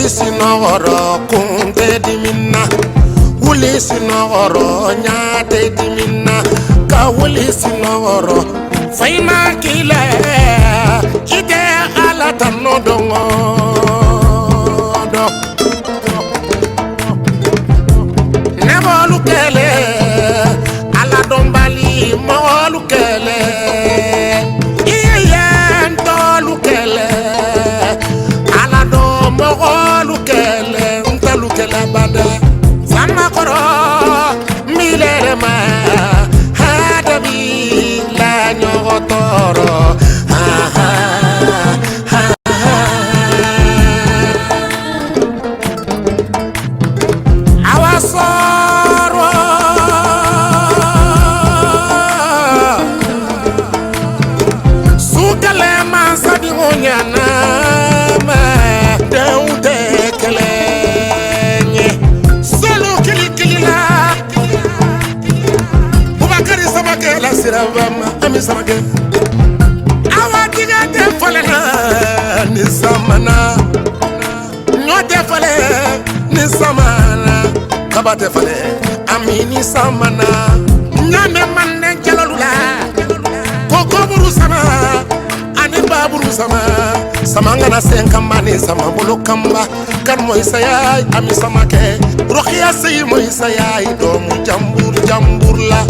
Sinoro kunte dimina wuli sinoro nyate dimina ka wuli sinoro faima kile ite ala tanno dongo do nebolu kele ala dombali molu kele iyen tolu kele ala do mogolu kele ntalu kele bada sama koro milere ma hadabi la nyotoro awasoro sukale masadi onyana ami samake awa diga te falena ni samana nyote fale ni samana kabate fale ami ni samana nyame manne jalalula koko buru sama ani baburu sama samanga na senka mani sama bolo kamba kan moy sayay ami samake rokhia sey moy sayay doomu jambur la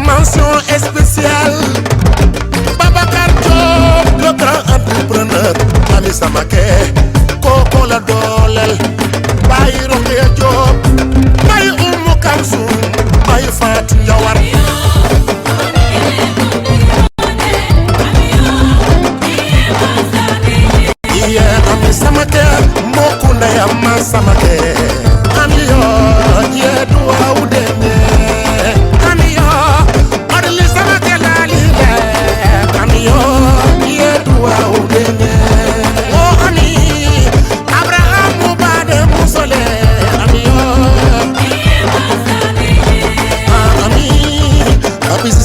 mention spéciale Babacar Diop, le grand entrepreneur ami samake koko la dolel bayi Rokhaya Diop bayi Umu Kalsum bayi Fatou Yawar iye ami samake mbokunda ya ma samake ami yo yedu awudene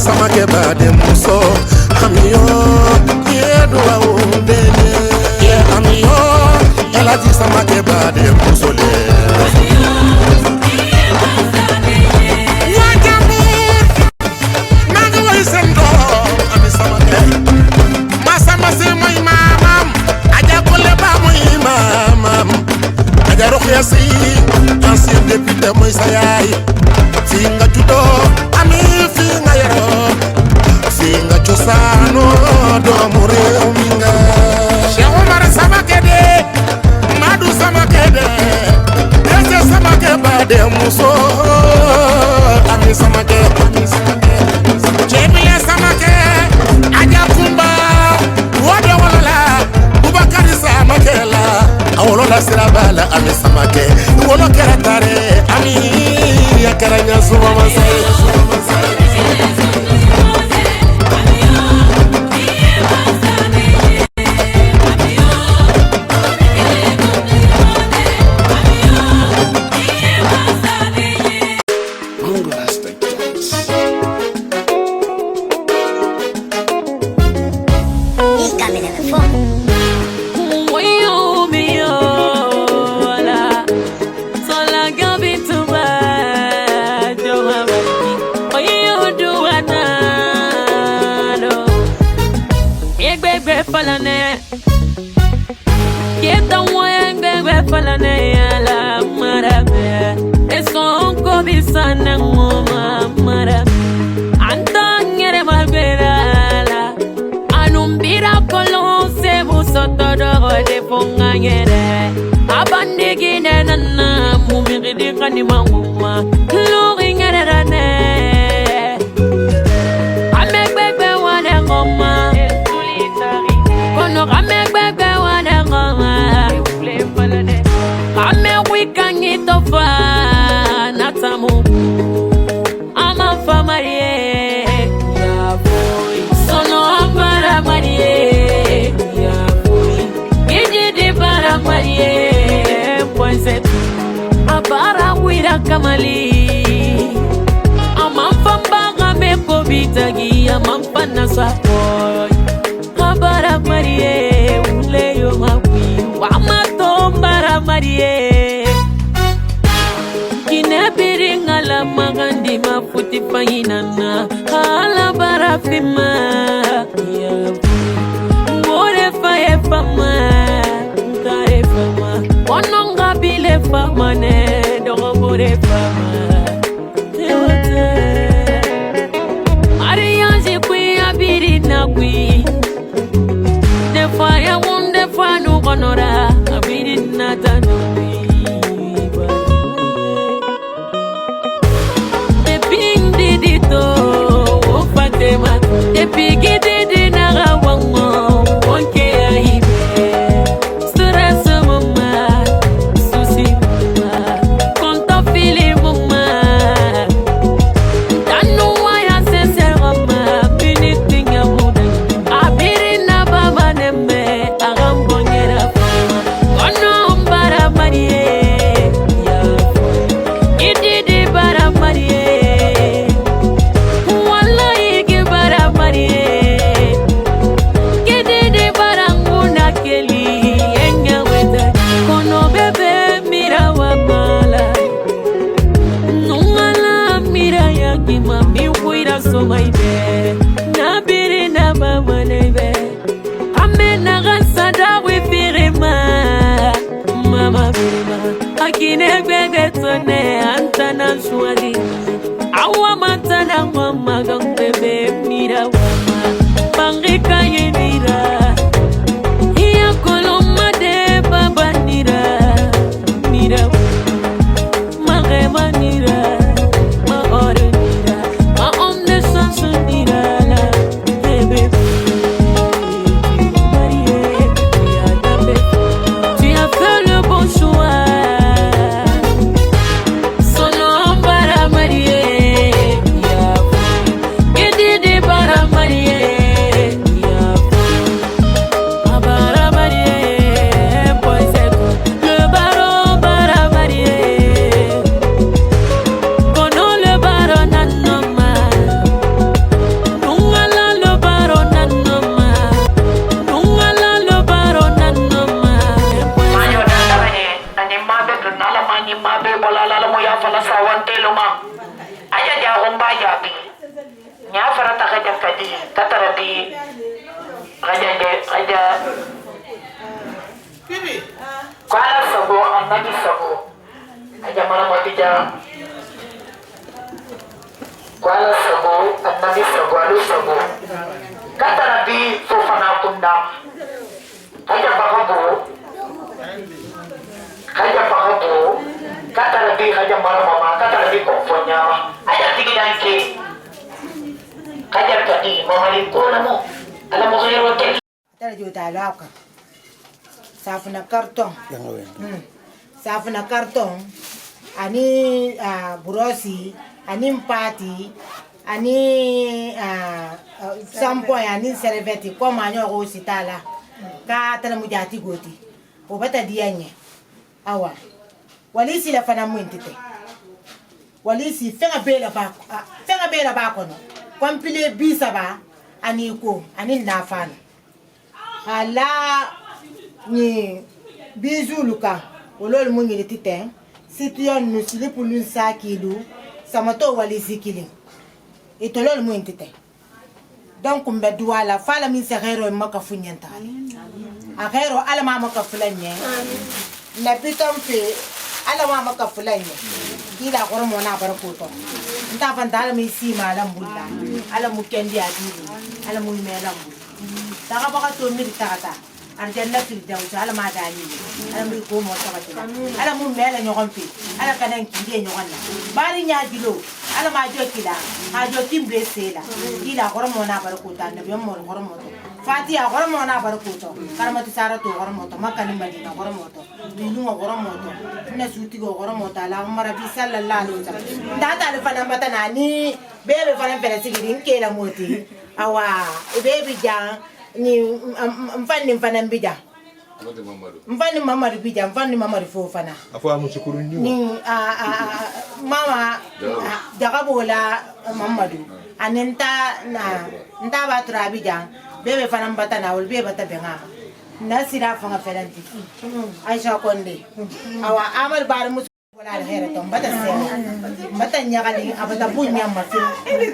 samake bade muso amiyo yedo awudene ye amiyo elati samake bade muso le wajamur nanga waisendo ami samake masamase moy mamam aja kole ba moy mamam aja Rokhaya si ancien député moy sayay finga judo ami finga yero finga chosano do more minga Cheikh Omar Samakede Madu Samakede ese samake bade muso ami samake Jemile samake aja kumba wode wala Bubakar samake la awolola sirabala ami samake wolo keratare ami yakaranya suma masai Sola gabi tuba, falane Kieta moyen bebe falane ala marabe Eson ko bisana ngoma marabe Antangere malberala Anumbira kolon se busoto dogo de fongangere Abandigi nana mumiri kani manguma Lori ngere rane Amekbebe wane ngoma Kono amekbebe wane ngoma Amewikangi tofa natamu Ama famarie ya boy Sono amara marie ya boy Gijidi para marie Poinset Abara wira kamali Amamfamba meko bitagi Amampana sapoy Abara marie Uleyo mawi Wamatombara marie Kine biringa la magandi mafuti fainana Hala barafima Ngore faye fama Ngare fama Ononga bile fama ne Dogo bore fama Teote Ariyanji kwi abirina kwi Defa ya wunde fa nukonora Abirina tanumi Fatima, epigi didi naga wango, onke ya hibe. Stress mama, susi mama, konta fili mama. Tanu waya sese mama, biniting ya muda. Abiri na baba nembe, agambonyera fama. Kono mbara marie, ya boy. Ididi bara marie. So my be Nabiri na mama nebe Amena gasada we firima Mama firima Akine bebe tone Antana shwadi Awa matana mama gang bebe Mira wama Bangika yenira Iya koloma de baba nira Mira wama Magema nira Kuala Sabo, Annabi Sabo, aja malam waktunya. Kuala Sabo, Annabi Sabo, Alu Sabo. Kata Nabi Sofana Kundam, aja Bakabu, kata Nabi aja malam mama, kata Nabi Kofonya, aja tinggi dangki, aja tadi mama liku namu, alamu kaya rotel. Tara juta laka. Safuna karton. Safuna karton. Ani burosi, ani mpati, ani sampo ani serveti kwa manyo go sitala. Ka tana mujati goti. Obata dianye. Awa. Walisi la fana mwintite. Walisi fenga bela ba kono. Kwampile bisa ba ani ko ani nafana. Ala ni bizuluka olol mungile titen situation no silipulu sakilu samato walisi kili itolol muintite donc mbe duwala fala min se hero maka funyenta a hero ala ma maka fulanye na bitom fe ala ma maka fulanye kila goro mo na barakoto nta fanta ala mi si malam bulla ala mu kendi adiri ala mu melam daga baka to mi tata arjanna fil dawsa ala ma dani ala mu ko mo tabati ala mu mela nyogon fi ala kanan kinde nyogon bari nya dilo ala ma jo kila a jo timbe sela kila goro mo na barakoto na be mo goro mo Fatia goro mo na barakoto karamatu sara to goro mo to makani madina goro mo to dinu goro mo to na suti goro mo ta la mara bi sallallahu alaihi wasallam tata le fana batana ni bebe fana pere sigiri nkela moti awa bebe jang ni mfani mfana mbija mfani mama bija mfani mama fofana afwa mushukuru ni mama jagabola mamadu anenta na ndaba trabijan bebe fana batana ol bebe batabenga nasira fanga felanti aisha konde awa amal bar mus wala hera to bata nyagali abata bunya mafi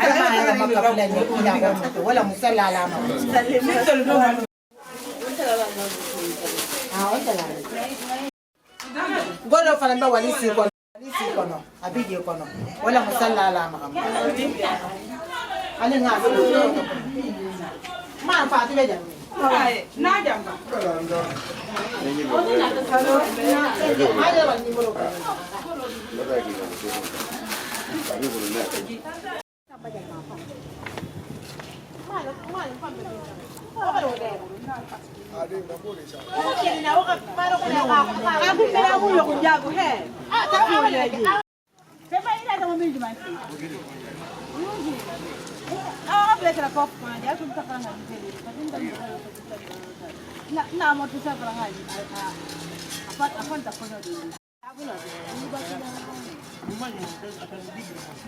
alma era makafla ni ila ko wala musalla ala ma gono fana ba wali si kono abidi kono wala musalla ala ma ali nga ma faati be jam na jam ka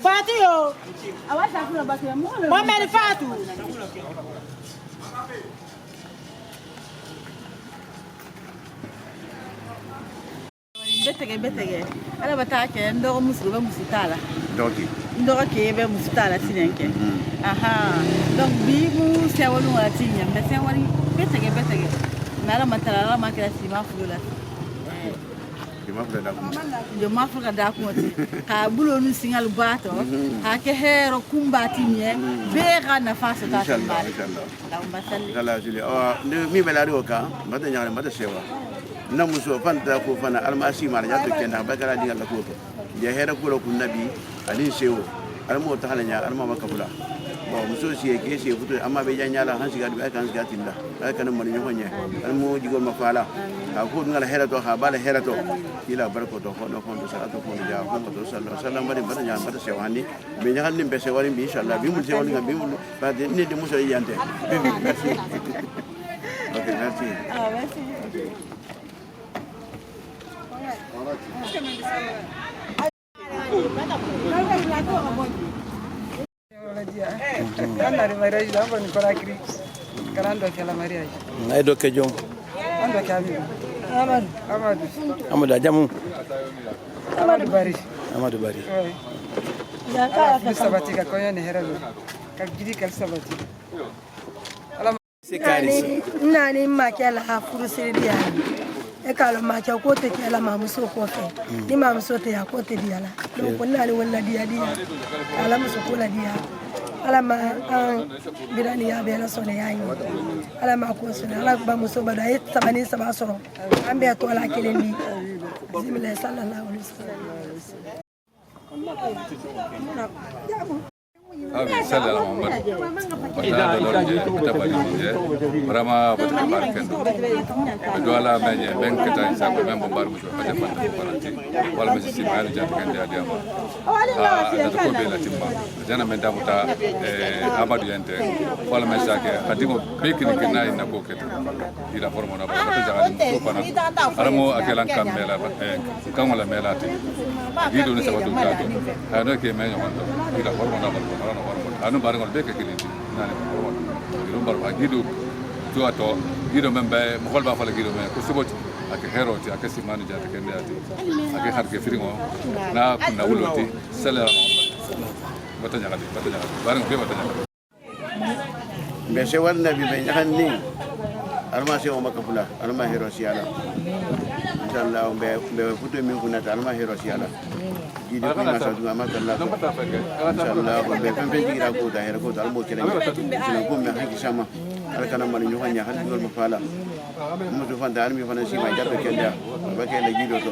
Fatio, Mama Fatu. Betege. Ala batake ndo musulu musitala. Doki. Ndo ke be musitala sinenke. Aha. Donc bibu se wonu atinya, mbese wari betege. Nala matala la makira sima fulula. Yo mafruka da kumoti ka bulo nu singal bato ha ke hero kumbati nye bega na faso ta tambari la umbasalli kala jili mi belari oka mata nyaare mata sewa na muso fanta ko fana almasi mara ya to kenda bakara dinga la ko je hera ko ko nabi ali sewo almo ta halanya alma makabula bon muso si ke si futo amma be janyala han siga be kan siga tinda ay kan mo nyoko nye almo jigol mafala ka ko ngala hera to ha bala hera to ila barko to ko no ko salatu ko ja ko to sallallahu alaihi wasallam bari bada nyamba sewani be nyaal nimbe sewani bi inshallah bi mu sewani ngabi mu ba de ni de muso yante merci ok merci merci Andare mariage da boni parakri karando ke la mariage ay do ke jom ando ke abi Amadou jamu Amadou Bari ya ka sabati ka koyo ne herado ka gidi kal sabati nani makela hafuru siriya e kala ma cha ko te kala ma muso ko fe ni ma muso te ya ko te diala donc nani wala dia kala muso ko la dia ala ma birani ya be la sone yayi ala ma ko sone ala ba muso bada e tabani saba soro ambe to ala kelendi bismillah sallallahu alaihi wasallam Abi sallallahu alaihi wasallam kita bari je vraiment votre barkendo do ala meñe ben keta sa ko membo bar muso fate fate parati wala mesi si maali jant kan dia dia da ko be la timba jana men damuta Amadou yente wala mesi ke hadimo be kini kina ina ko keta ila formo na ba to jagali ko pana aramo akelan kamela kan wala melati gido ni sabatu gato ano ke meño wonto ila formo na ba anu barangol be ke kilindi nani ko bar ba gido to ato gido membe mo holba fala gido me ko suboti ak heroti ak simani jata kende ati ak har ke firingo na kunna wuloti sala batanya kali barang be batanya be se war nabi be nyahanni alma se o makapula alma hero siala inshallah be futo min kunata alma hero siala idi ko ma sa duma ma Allah inshallah be kan be digira ko da hero ko almo kire ni ko me hanki sama alkana man ñu hanya han dol ma fala mo do fanda almi fana si ma jatto kenda ba ke la gido to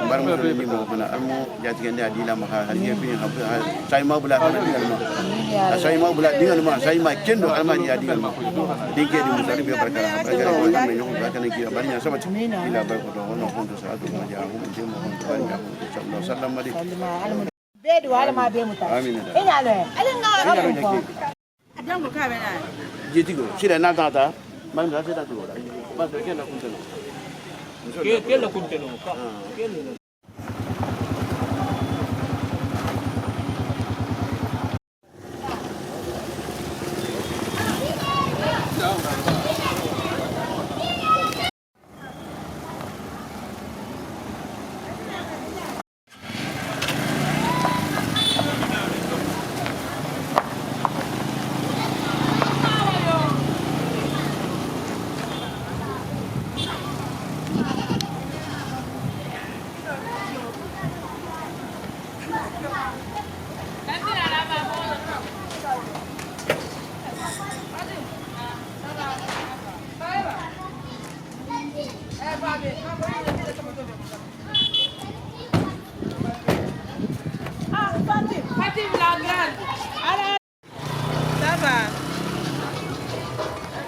mbar mo ni mo fana almo jatti kenda dila ma ha har yefi ha sai ma bula fana digal ma sai ma bula digal ma sai ma kendo alma ni digal ma dinke di musari be barka ko me ñu ba kana ki bari nya sabat ila ba ko do no hondo sa do ma ja mo je mo hondo bari ya ko sallallahu sallam madi bedu wala ma be muta amina ina le alinga ko Jango ka bena. jetigo sira na tata man da se da do ba se ke na kunteno ke la kunteno ka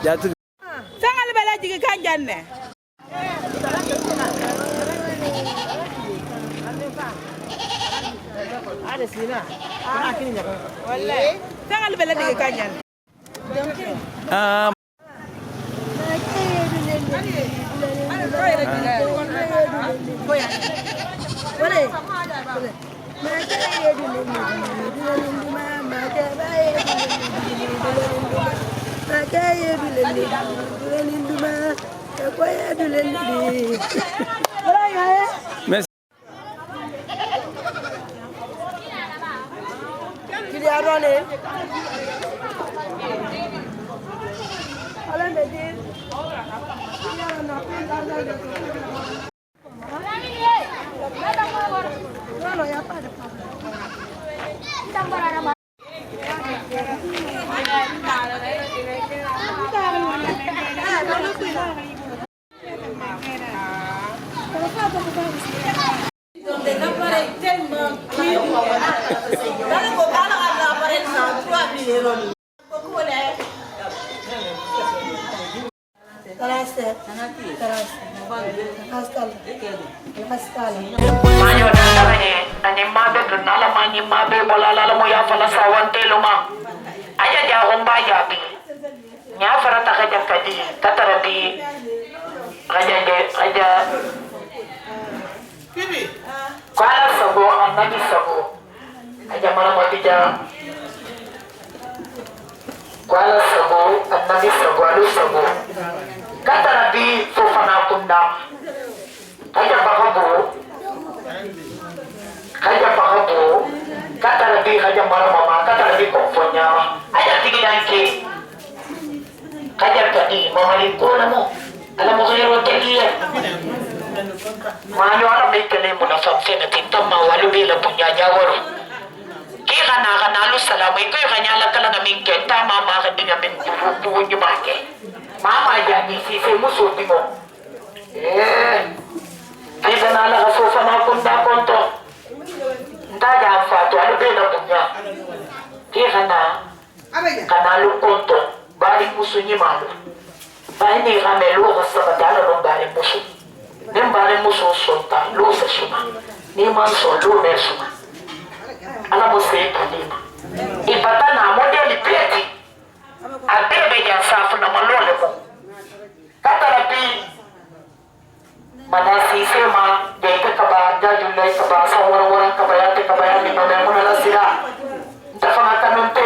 jatu Sangal bela jigi kan janne. ada sina kini nya Wallahi. Sangal bela jigi kan janne. Mayo nani mabe nala mani mabe bola la mo ya fala sawante luma aja ja homba ya bi nya fara ta kaja kadi tatara bi aja bibi kwala sabo annabi sabo aja mala motija kwala sabo annabi sabo alu sabo tatara bi fofana kunda aja bakabo kata lebih aja mama kata lebih konfonya aja tinggi danke kajar tadi mama liku namo ala mo kayo tadi ya manyo ala mikele mo na famse na tinta mawalu bila punya jawor kira na lu salamu iko kanya la kala na minkenta mama ka dinga min bubu nyubake mama aja ni si musuh mo Kita nala kasofa na kunda konto. Ntada fato ano bela punya. Kaya kana lu konto bari musu ni malu. Bari ni kame lu kasabadala no bari musu. Nem bari musu sonta lu sa suma. Ni man so lu ne suma. Ala mo se kanima. Ipata na modeli pleti. Abebe ya safu na malole mo. Kata rapi mana sisema jaita kaba jajulai kaba orang-orang kabayate kabayani ni mama muna sira tafanga kanunte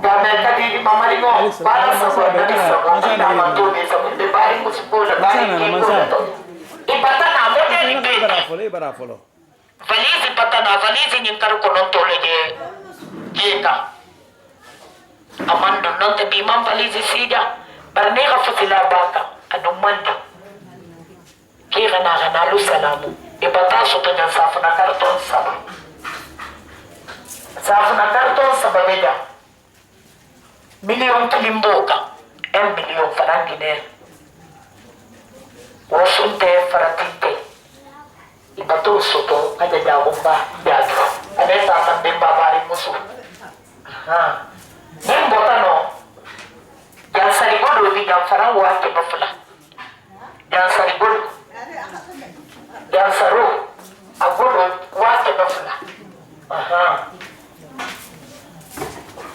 dame tadi mama ringo para sabon tadi sabon nama tu ni sabon de bari musipula bari kinto ipata na mo de barafolo valise ipata na valise ni karu konon tole je jeta Amando non te bi man valise sida barne ga fasila baka anu mandi ki gana lu salamu e bata so to jan safuna karton saba beda million kilimboka 1 million farangine wasunte faratinte ibato soto aja jawumba jadu ada tatan bemba bari musuh nin botano jan sarigodo bi jan faran wate bafula jan sarigodo jan saro agodo wate bafula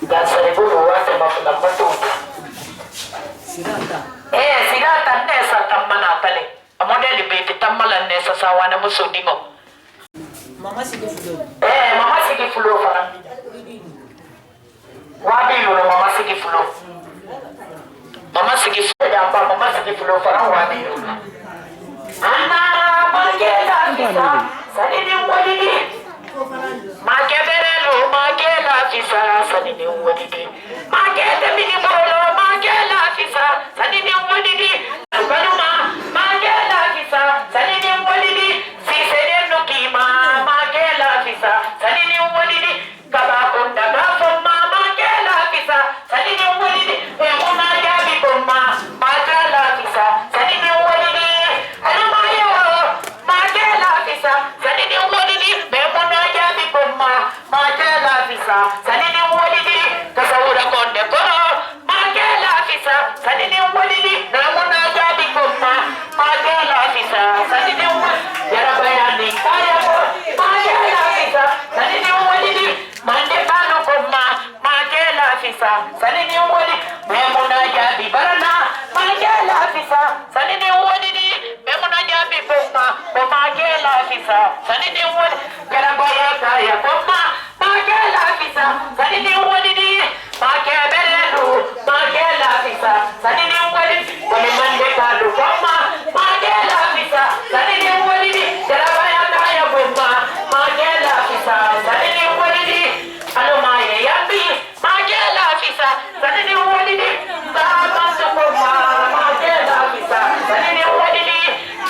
jan sarigodo wate bafula batuta sirata nesa tamana tale amodeli beti tamala nesa sawana musodimo mama sigi fulo faran wabi lolo mama sigi fulo jamba mama sigi fulo faran wabi lolo ana magela fisa sanini walidi magebelelo magela fisa sanini walidi magede mini bolo magela fisa sanini walidi baluma magela fisa sanini walidi sisede nokima magela fisa sanini walidi kaba konda gafo mama magela fisa sanini walidi emuna jabi bomma magela fisa sanini walidi alamayo magela fisa sanini walidi emuna jabi bomma magela fisa sanini walidi kasawura konde koro magela fisa sanini walidi emuna jabi bomma magela fisa sanini walidi yarabayani kaya magela fisa sanini walidi mande pano bomma magela fisa sanini walidi emuna jabi barana magela fisa sanini walidi emuna jabi bomma magela fisa sanini walidi yarabaya kaya bomma magela fisa sanini walidi makebelelu magela fisa sanini walidi wali mande kalu bomma magela fisa sanini walidi yarabaya kaya bomma magela fisa sanini walidi alumaye yambi magela fisa sanini walidi sabasa bomma magela fisa sanini walidi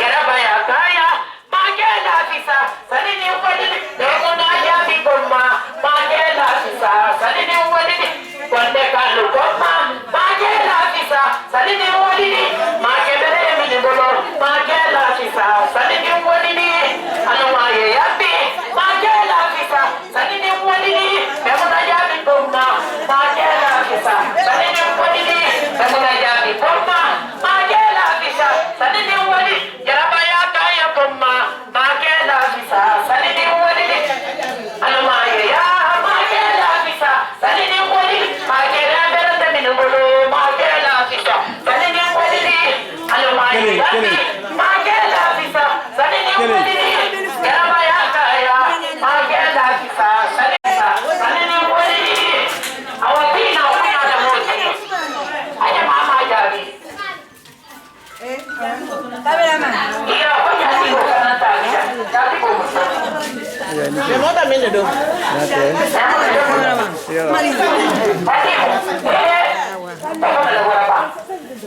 yarabaya kaya magela fisa sanini walidi emuna jabi bomma magela fisa sanini walidi wande kalu bomma magela fisa sanini walidi makebele mini bolo magela fisa sanini walidi alumaye yambi magela fisa sanini walidi emuna jabi bomma magela fisa sanini walidi emuna jabi bomma magela fisa sanini walidi yarabaya kaya bomma magela fisa sanini walidi alumaye ya magela fisa sanini walidi magela berante mini bolo magela fisa sanini walidi alumaye yambi magela fisa sanini walidi yarabaya kaya magela fisa sanini walidi awatina wana da moti aja mama jadi iya apa jadi bukan tadi jadi bosan Memang tak minum dong.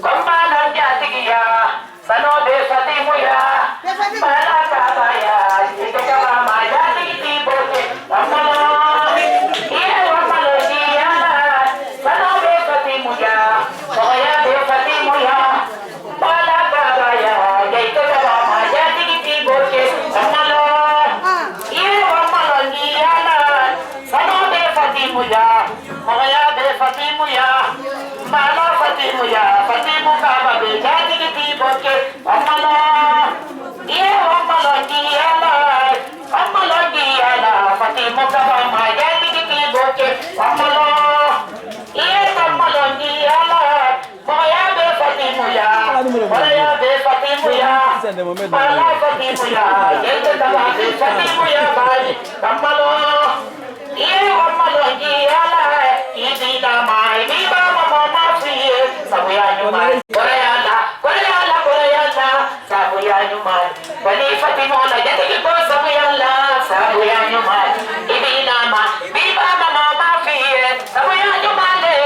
Kompanan jati ya, sano besati muya, malaka saya, jika kama majati tibote, amalo, iya amalo dia, sano besati muya, soya besati muya, malaka saya, jika kama majati tibote, amalo, iya amalo dia, sano besati muya, soya besati muya. Mala Fatimu ya, Fatimu kaba be jadi kiti boke, amalo, iya amalo diala, Fatimu kaba ma jadi kiti boke, amalo, iya amalo diala, moya be Fatimu ya, mala Fatimu ya, yente kaba be Fatimu ya bali, amalo, iya amalo diala, idina mai biba Sabuya nyuman, sabuya nyuman. Bani Fatima la jadi ibu sabuya nyuman. Ibi nama, biba mama mafi, sabuya nyuman le.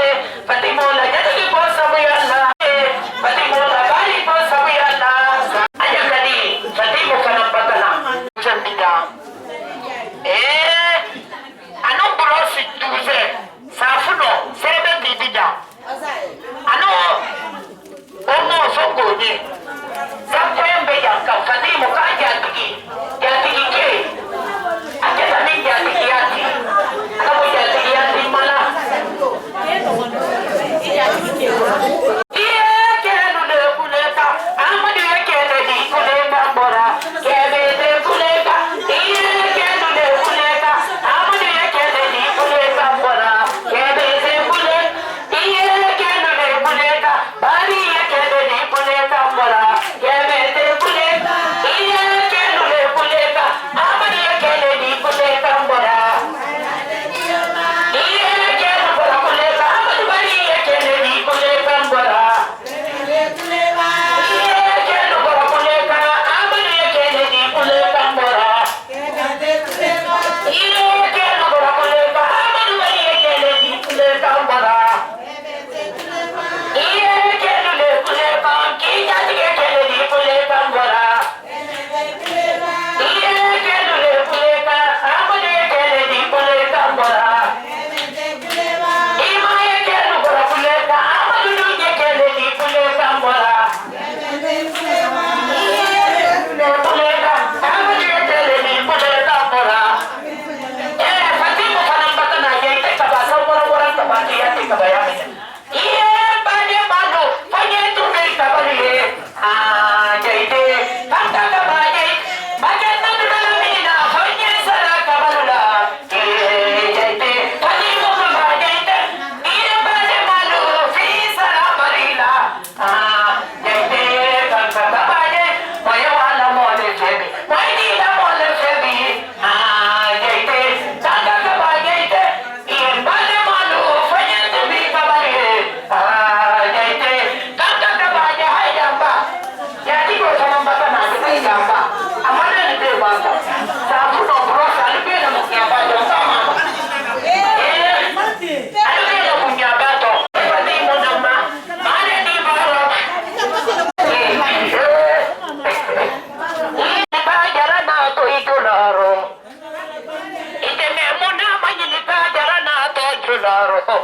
dolaro.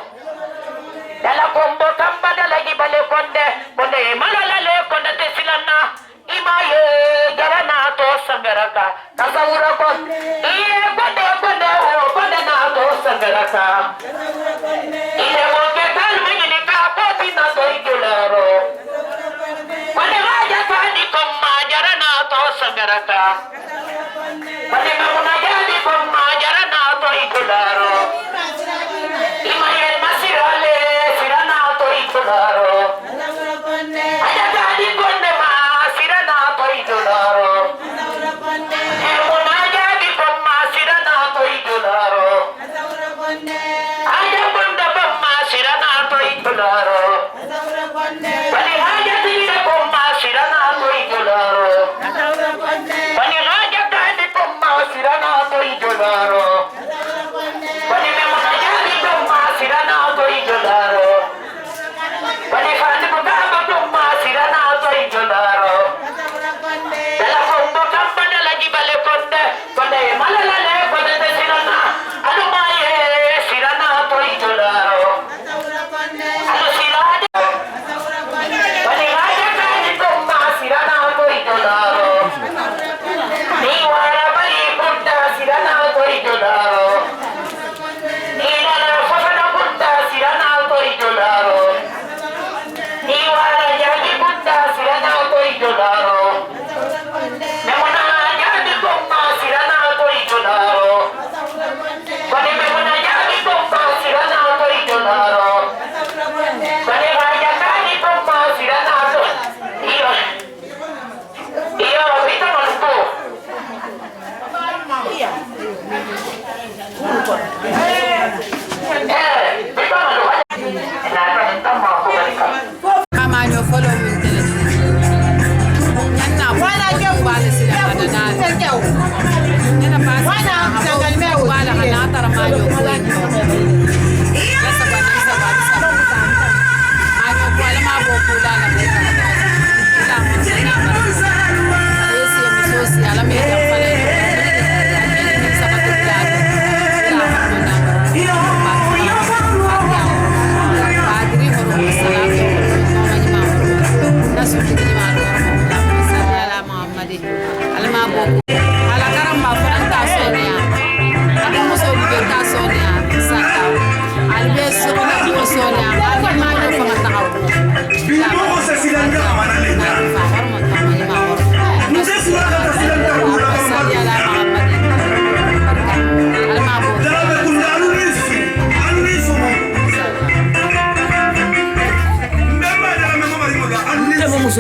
Dala kombo kamba dala gibale konde malala le konde tesilana imaye garana to sangaraka tasawura kon iye konde na to sangaraka iye mo ke tal mini ka poti na to dolaro konde raja tani komma jarana to sangaraka konde mamuna jadi komma jarana to dolaro imaye masirale sirana to dolaro aja tani konde ma sirana to dolaro emuna jadi komma sirana to dolaro aja konde komma sirana to dolaro bali aja tini komma sirana to dolaro bali aja tani komma sirana to dolaro bali memuna jadi komma sirana to dolaro bali fani mutaba komma sirana to dolaro dala kombo kamba dala jibale konde malala le konde sirana alumaye sirana to dolaro alu sirade bali aja tani komma sirana to dolaro ni wara bali kunda sirana to dolaro ni nana fafana kunda sirana to dolaro ni wara jadi kunda sirana to dolaro memona jadi komma sirana to dolaro bali memona jadi komma sirana to dolaro bali raja tani komma sirana to iyo kita maluku kita maluku kita maluku Kamanyo follow me Nana wala ke wala sila na Nana pasa wala kana tara manyo Esa ba Manyo wala mabopula na ala me ya pala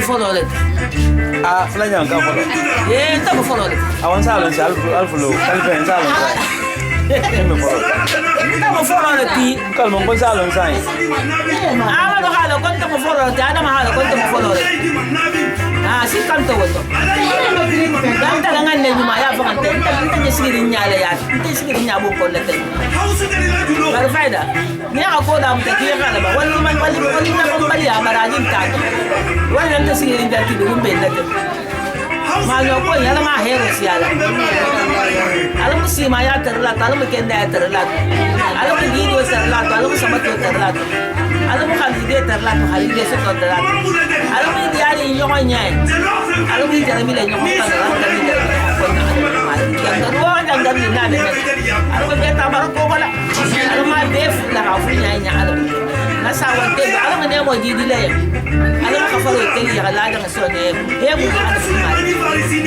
follow it. Flanyan ka follow. Tá me follow it. Awan salon sa alfulo, kalpen salon sa. Me follow. Tá me follow it. Kalmo ko salon sa. Ama do halo kon tá me follow it. Ana ma halo kon tá me follow it. Si kanto woto. Dan ta ngan ne ma ya fa kan ta ni sigiri nyale ya. Ta sigiri nyabo ko la te. Bar faida. Ni ako da mu ta ki kala ba. Wali na ko bari ya marajin ta. Wala nta sigiri da ti dum be la te. Ma yo ko yala ma hero si ala. Ala mu si ma ya terla, ala mu kenda ya terla. Ala mu video terla, ala mu sama terla. Ala mu kan ide terla, hal ide so terla. Ala mu dia ni yo nya. Ala mu jara mi le yo kan ala kan ide ko na. Yang kedua jangan ni na de. Ala mu beta bar ko wala. Ala ma be fu la ka fu nya ala. Na sa wa te ala mu ne mo jidi le. Ala ka fa lo te ya la da so ne. He mu ala fu ma.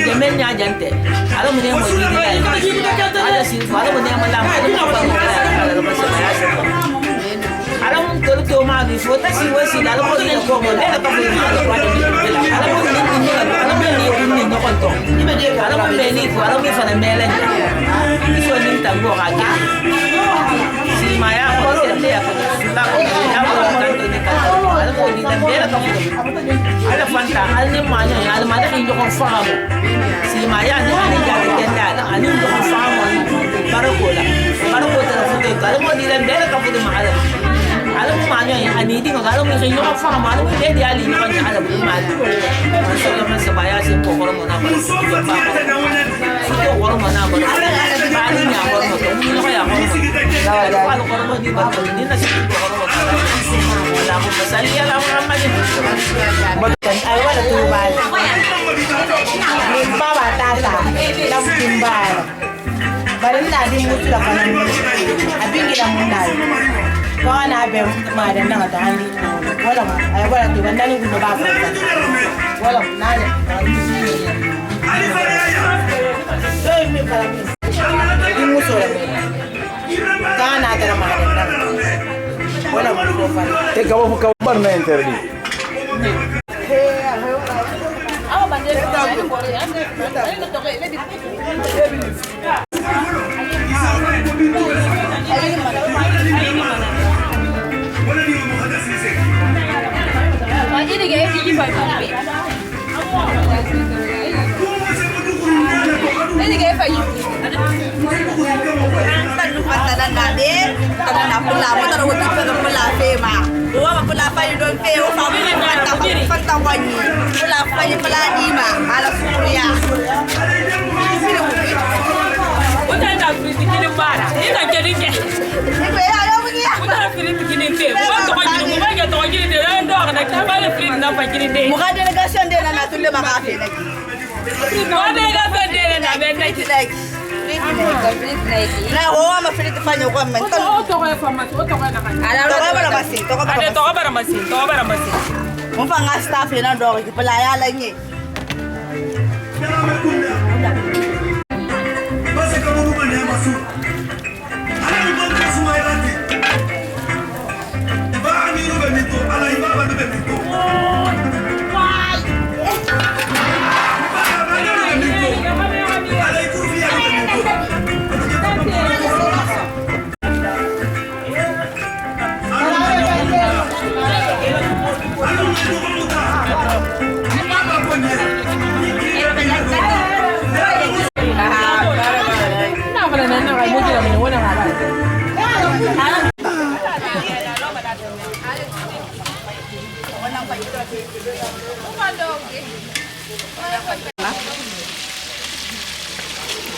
De men nya jante. Ala mu ne mo jidi le. Ala si fa ala mu ne mo la ma ala ka fa lo ala ma so ya so. Ala mu to to ma bi fo ta si wa si ala mo ne ko mo le ka fu ma ala ko ala mo ni ni ala mo ni no ko to. Ala mo me ni ko ala mo fa na me le. So ni tango ka ke. Si ma ya ko se le ya ko la ko ya ko ta to ni ka. Ala mo ni na me le ka fu. Ala fanta ala ni ma nya ala ma da ni ko fa mo. Si ma ya ni ni ja ke ala ani ko fa mo barakola. Barakola ta fu te ka ala mo ni le me le ka fu ma ala. Ala mo ma nya ani di ko ala mo ni ko fa mo ala mo de ali ni ko ala mo ma. So la ma sa ba ya si ko ko mo na ba.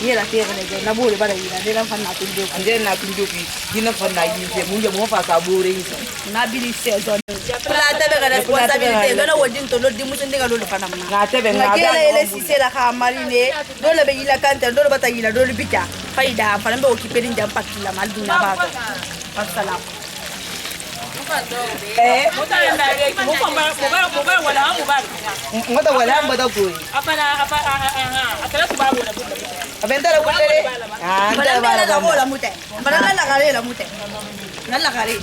Yela tega ne na bore bara yila de na fanna tunjo ande na tunjo ki dina fanna yise munje mo fa ka bore yise na bili saison la tebe ga responsabilité do wodin to do dimu ndinga do fanna na tebe na ga ele sise la ka marine do le be yila kante do bata yila do bita faida fanna be okiperi njam pakila malduna ba ko assalam ngoda wala mbada goyi atala tubabu na bunda abendara kulele ndara bala da bola mute bala la gare la mute nalla gare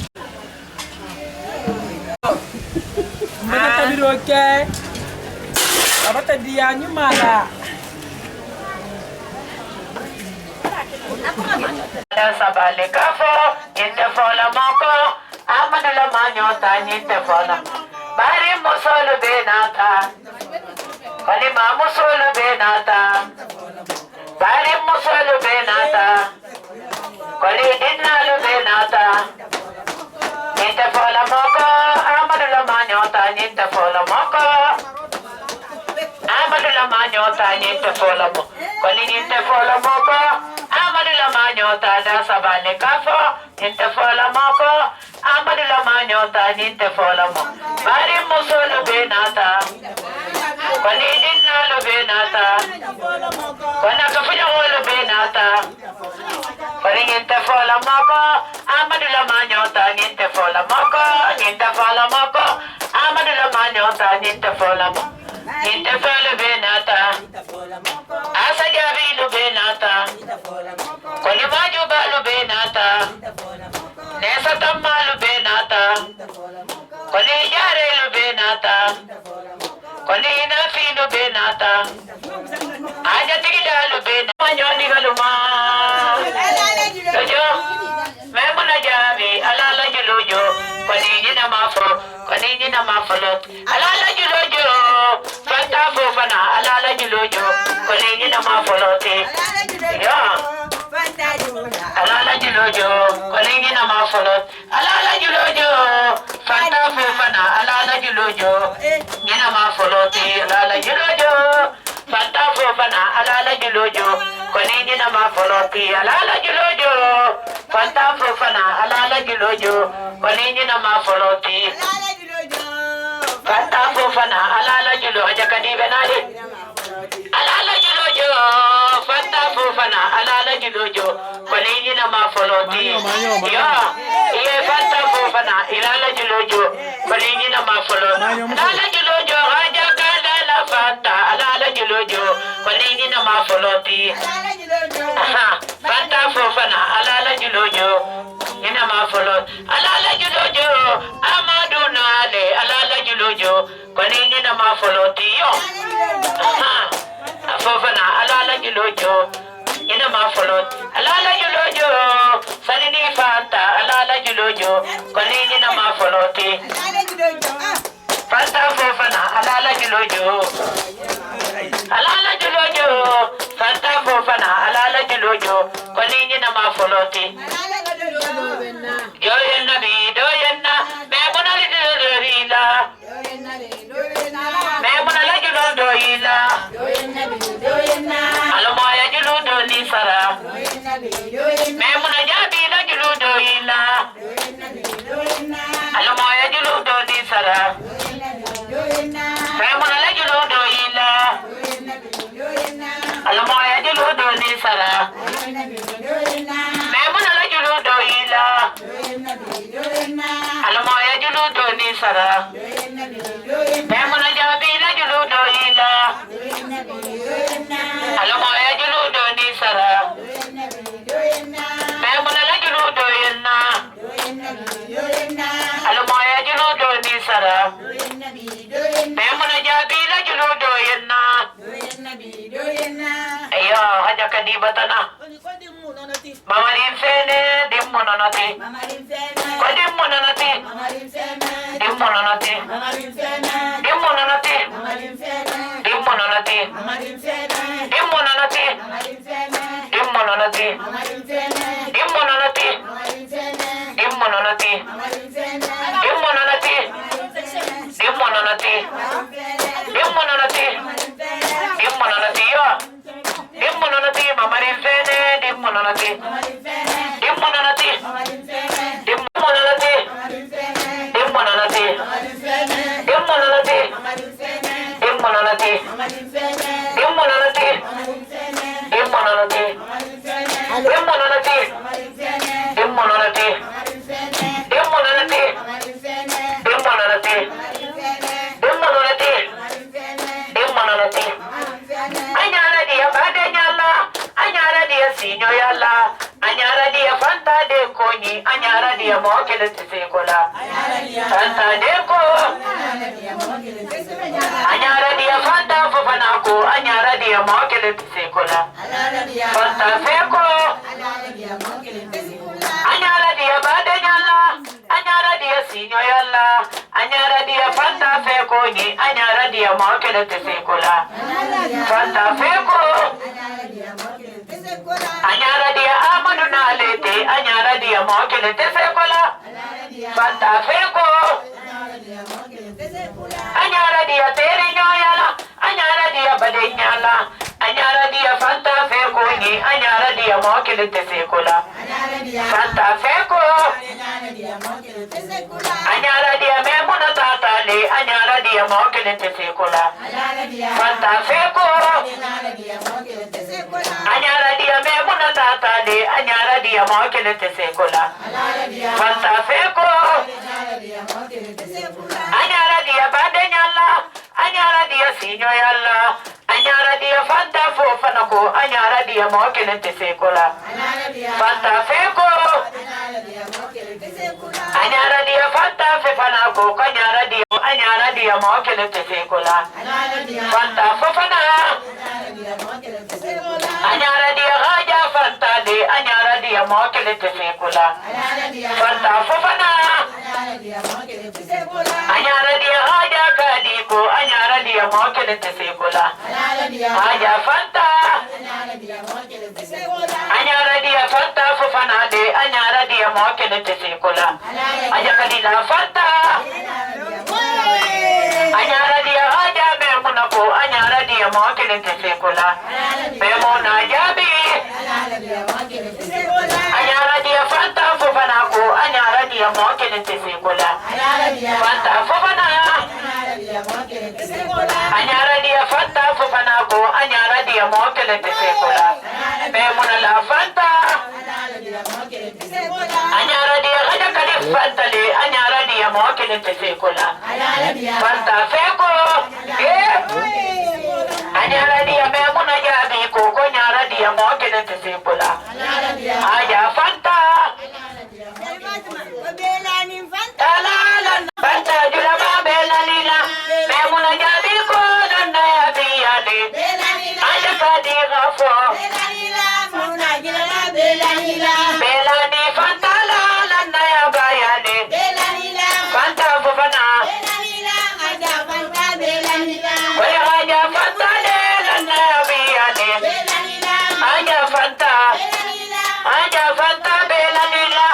mbada tabiro ke abata dia nyumala sabale kafo yende fola moko amana la manyo tanyite fola bari musolo benata bali ma musolo benata bari musolo benata kali dinalo benata yende fola moko amana la manyo tanyite fola moko amana la manyo tanyite fola moko kali yende fola moko amana la manyo tada sabale kafo yende fola moko amadu la manyota ninte fola mo bari musolo benata kali dinna lo benata kona kafuja wolo benata kali ninte fola moko amadu la manyota ninte fola moko ninte fola moko amadu la manyota ninte fola mo ninte fola benata asa jabi lo benata kali maju balu benata nesa tamalu benata kali jare lu benata kali nafi lu benata aja tigida lu benata manyoni galuma jojo memuna jabi alala julojo kali nyina mafo kali nyina mafalot alala julojo fanta fofana alala julojo kali nyina mafalote ya alala julojo kolingi na mafolot alala julojo fanta fofana alala julojo nyina mafoloti alala julojo fanta fofana alala julojo konini na mafoloti alala julojo fanta fofana alala julojo konini na mafoloti fanta fofana alala julojo kadibe nale alala julojo fanta fofana alala julojo konini na mafoloti yo ye fanta fofana alala julojo konini na mafoloti alala julojo haja kala la fanta alala julojo konini na mafoloti fanta fofana alala julojo ina mafoloti alala julojo amadu nale alala julojo konini na mafoloti yo fofana alala julojo ina mafoloti alala julojo sanini fanta alala julojo konini na mafoloti fanta fofana alala julojo fanta fofana alala julojo konini na mafoloti yo yenna bi do yenna me monali do rila me monala julo do ila almoya julo do ni sara me monajabi la julo do ila almoya julo do ni sara me monala julo do ila almoya julo do ni sara me monala julo do ila almoya julo do ni sara me monajabi la julo do ila almoya julo do ni sara me monala julo do yenna almoya julo do ni sara me monajabi la julo do yenna ayo haja kadibatana mamarin fene dimmononati ko dimmononati dimmononati dimmononati dimmononati dimmononati dimmononati dimmononati dimmononati dimmononati dimmononati dimmononati dimmononati yo dimmononati mamarin fene dimmononati dimmononati dimmononati dimmononati dimmononati dimmononati dimmononati dimmononati dimmononati dimmononati dimmononati dimmononati dimmononati dimmononati anyara dia badanyala anyara dia sinyo yalla anyara dia fanta de koni anyara dia mokele tsekola fanta de ko anyara dia fanta fofana ko anyara dia mokele tsekola fanta feko anyara dia badanyala anyara dia sinyo yalla anyara dia fanta feko ni anyara dia mokele tsekola fanta feko anyara dia amanu nalete anyara dia mokele tsekola fanta feko anyara dia tere nyoyala anyara dia badenyala anyara dia fanta feko ni anyara dia mokele tsekola fanta feko anyara dia memuna tatale anyara dia mokele tsekola fanta feko anyara dia memuna tatale anyara dia mokele tsekola fanta feko anyara dia badenyala anyara dia sinyo yalla anyara dia fanta fofana ko anyara dia mokele tsekola fanta feko anyara dia fanta fofana ko anyara dia mokele tsekola fanta fofana anyara dia raja fanta de anyara dia mokele tsekola fanta fofana anyara dia raja kadiko anyara dia mokele tsekola haja fanta anyara dia fanta fofana de anyara dia mokele tsekola haja kadila fanta anyara dia haja memuna ko anyara dia dia mo kelen te sekola be mo na jabi anyara dia fanta fofana ko anyara dia mo kelen te sekola fanta fofana anyara dia fanta fofana ko anyara dia mo kelen te sekola be mo na la fanta anyara dia kada kali fanta le anyara dia mo kelen te sekola fanta feko anyara dia me mo na jabi ko anyara dia mo kelen te sekola aya fanta fanta jula ba bela lila me mo na jabi ko na yabi ale aya kadi gafo bela ni fanta la na yabi ale fanta fofana Oya aja fanta le na yabi ale aja fanta bela lila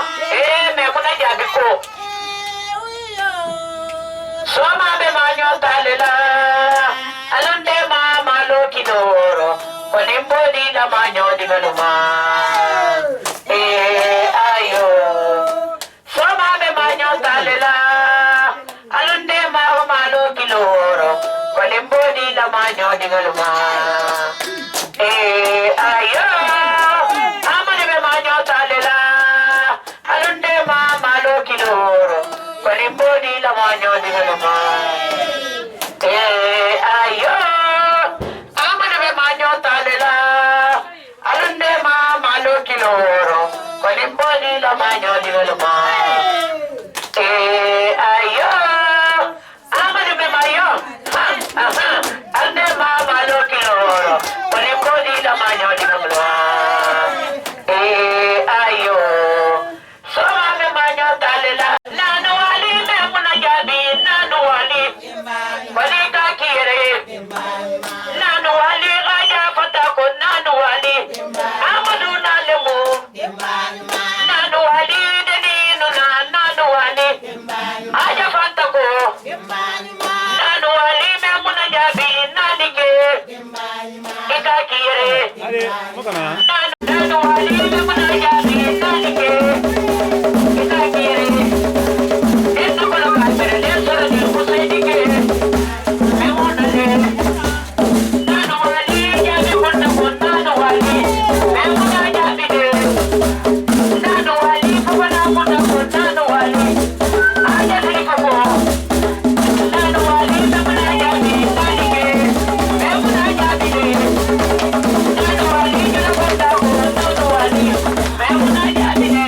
me mo na jabi ko Soma be manyo talela alonde mama lo kidoro konimbo di la manyo di galuma ayo Soma be manyo talela alonde mama lo kidoro konimbo di la manyo di galuma ayo amane be manyo talela alonde mama lo kidoro konimbo di la manyo di galuma ayo amane be manyo talela alonde mama lo kidoro konimbo di la manyo di galuma ayo amane be mayo alonde mama lo kidoro konimbo di la manyo di galuma ayo Soma be manyo talela nanu ali me muna jabi nanu ali bali ka kire nanu ali raja fatako nanu ali amadu nalemu nanu ali deni nuna nanu ali aja fatako nanu ali me muna jabi nanike ika kire nanu ali me muna jabi nanike ika kire eno kola kalpere le sora di kusaidi ke me muna le nanu ali jabi konna konna nanu ali me muna jabi de nanu ali kona konna konna nanu ali aja dari koko nanu ali me muna jabi nanike me muna jabi de nanu ali jana konna konna nanu ali me muna jabi de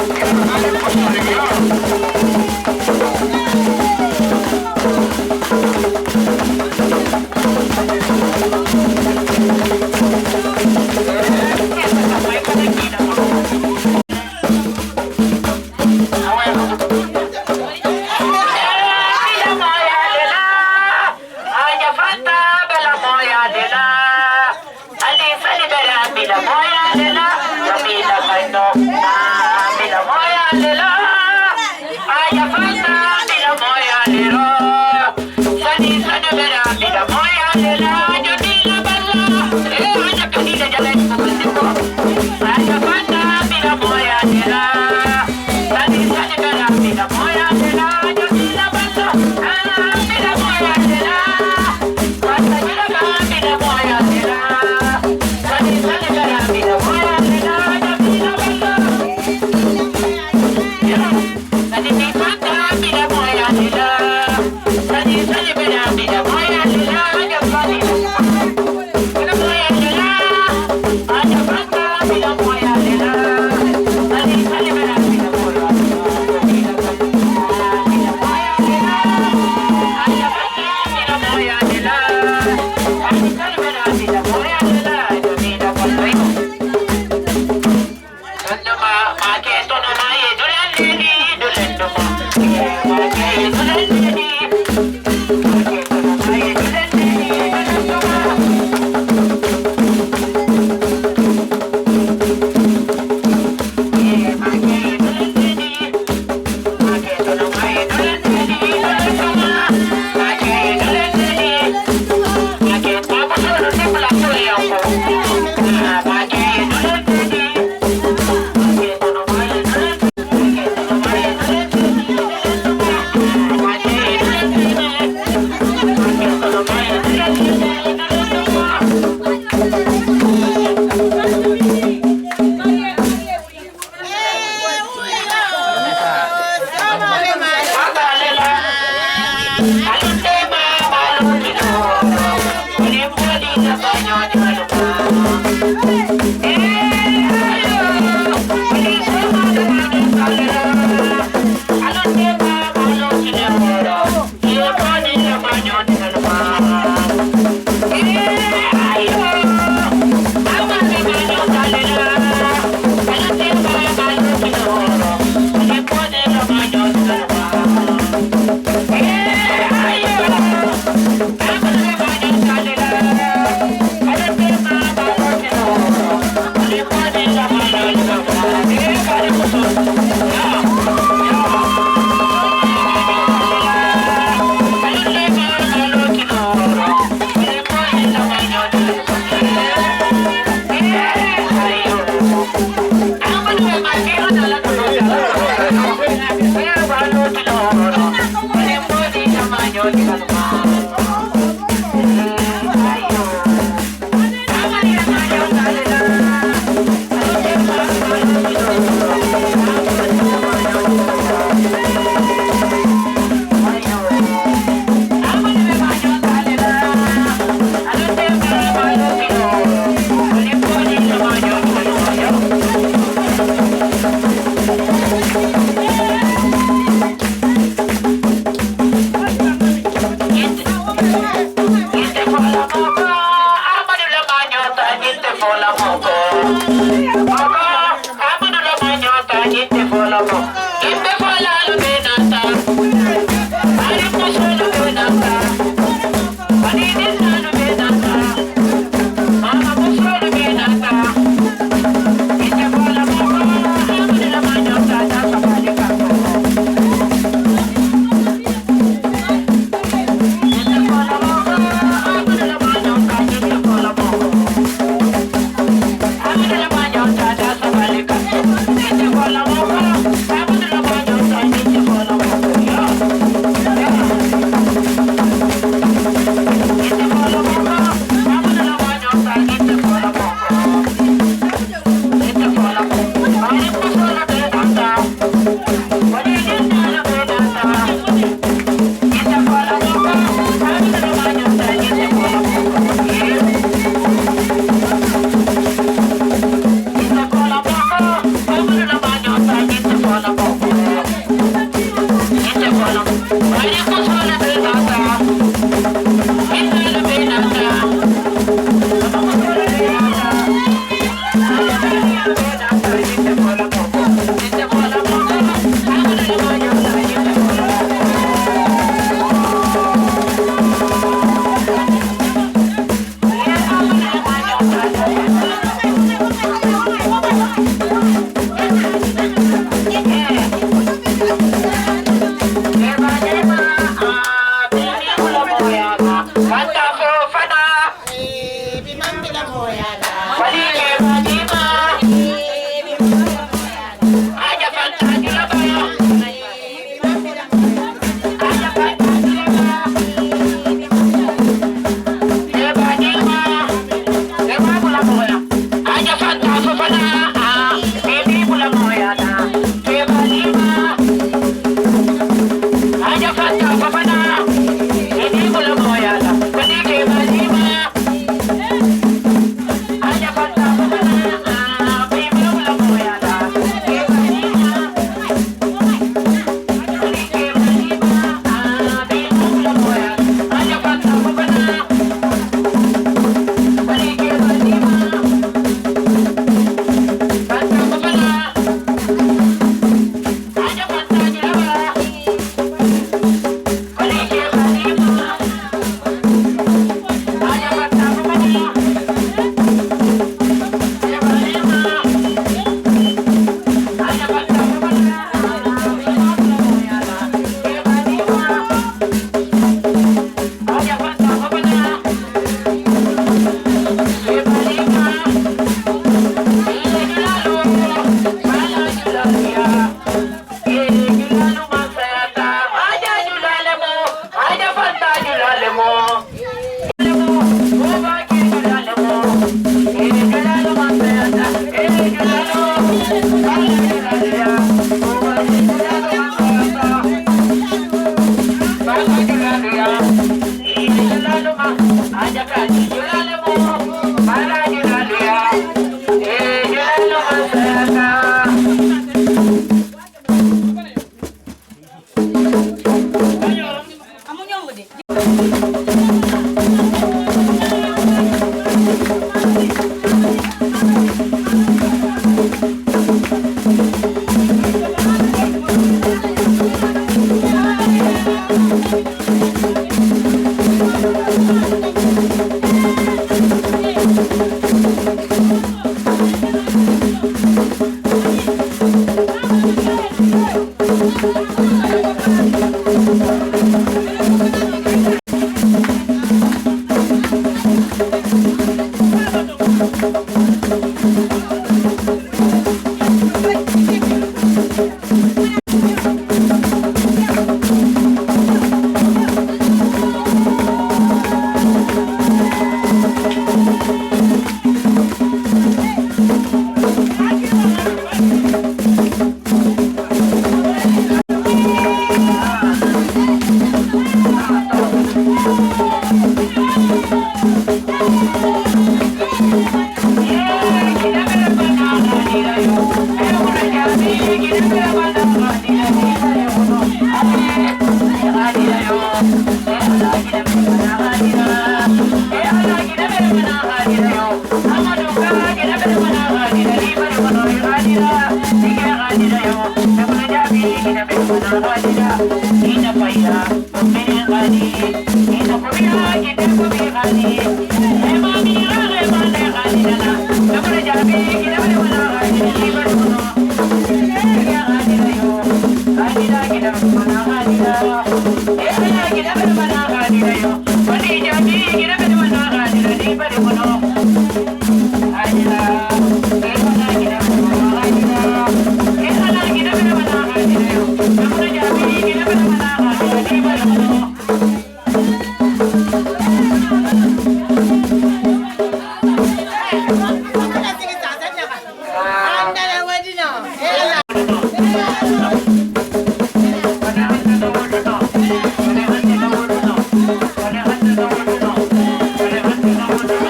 I'm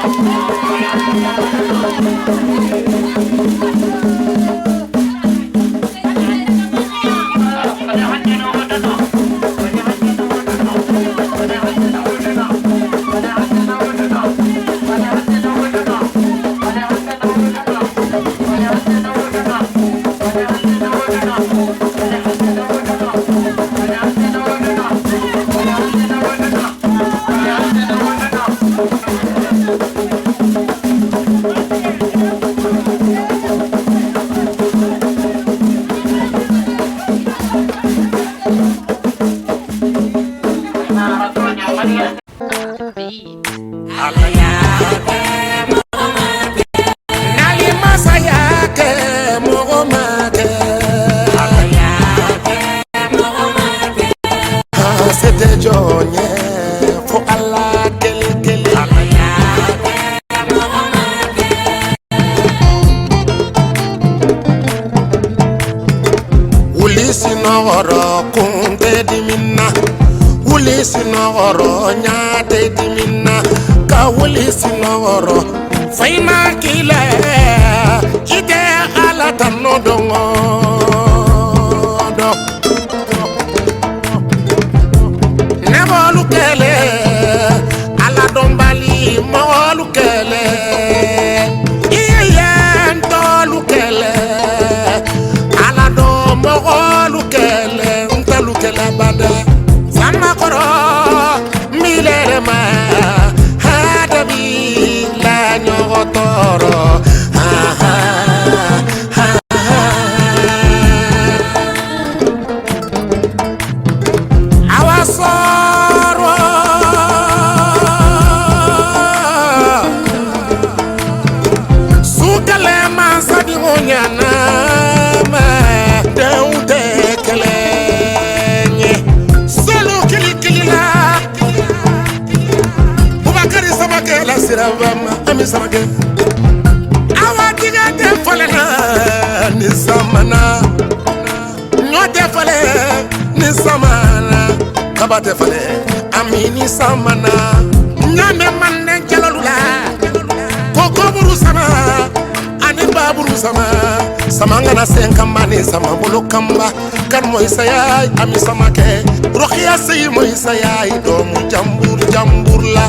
Thank you. jonye fo Allah kele kele Ulisi nogoro kunte di minna Ulisi nogoro nyate di minna Ka ulisi nogoro Faima kile Ite ala tanno dongo Nebolu kele Ala dombali molu kele Iyen tolu kele Ala do molu kele Ntalu kele bada Sama koro milere ma Hadabi la nyogotoro Ami samake awa diga de falena ni samana nyote fale ni samana kabate fale ami ni samana nyame manne jalalula koko buru sama ani baburu sama samanga na senkamba ni sama bolo kamba kan moy sayay ami samake rokhia sey moy sayay do mu jambur la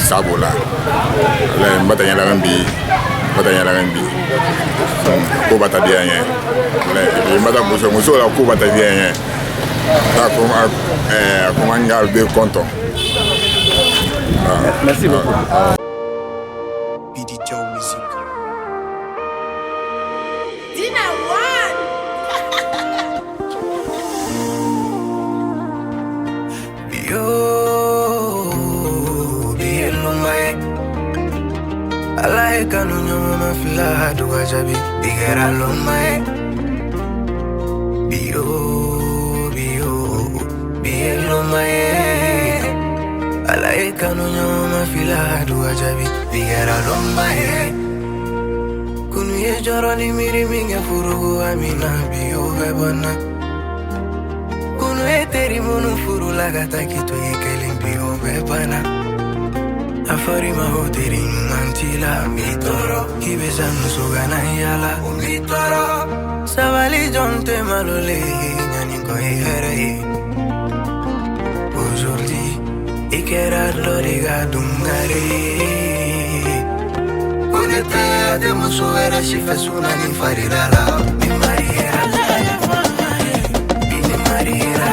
Sabula la mbata nyala ngambi ko bata bien le mbata muso la ko bata bien ta comme un gars de content. Merci beaucoup. BD Joe Music. Alae kanu nyoma mafila duwa jabi Bigera lomae Bio Biye lomae Alae kanu nyoma mafila duwa jabi Bigera lomae Kunu ye joro ni miri minge furugu amina Bio bebana Kunu ye teri munu furu lagata kito ye keling bio bebana Afari mahoteri mantila mitoro Kibesa nusugana yala mitoro Savali jonte malole Nyani koi herei Aujourd'hui Ikera loriga dungare Kunete de musu era shifesuna ni farirala Mi mariera Mi mariera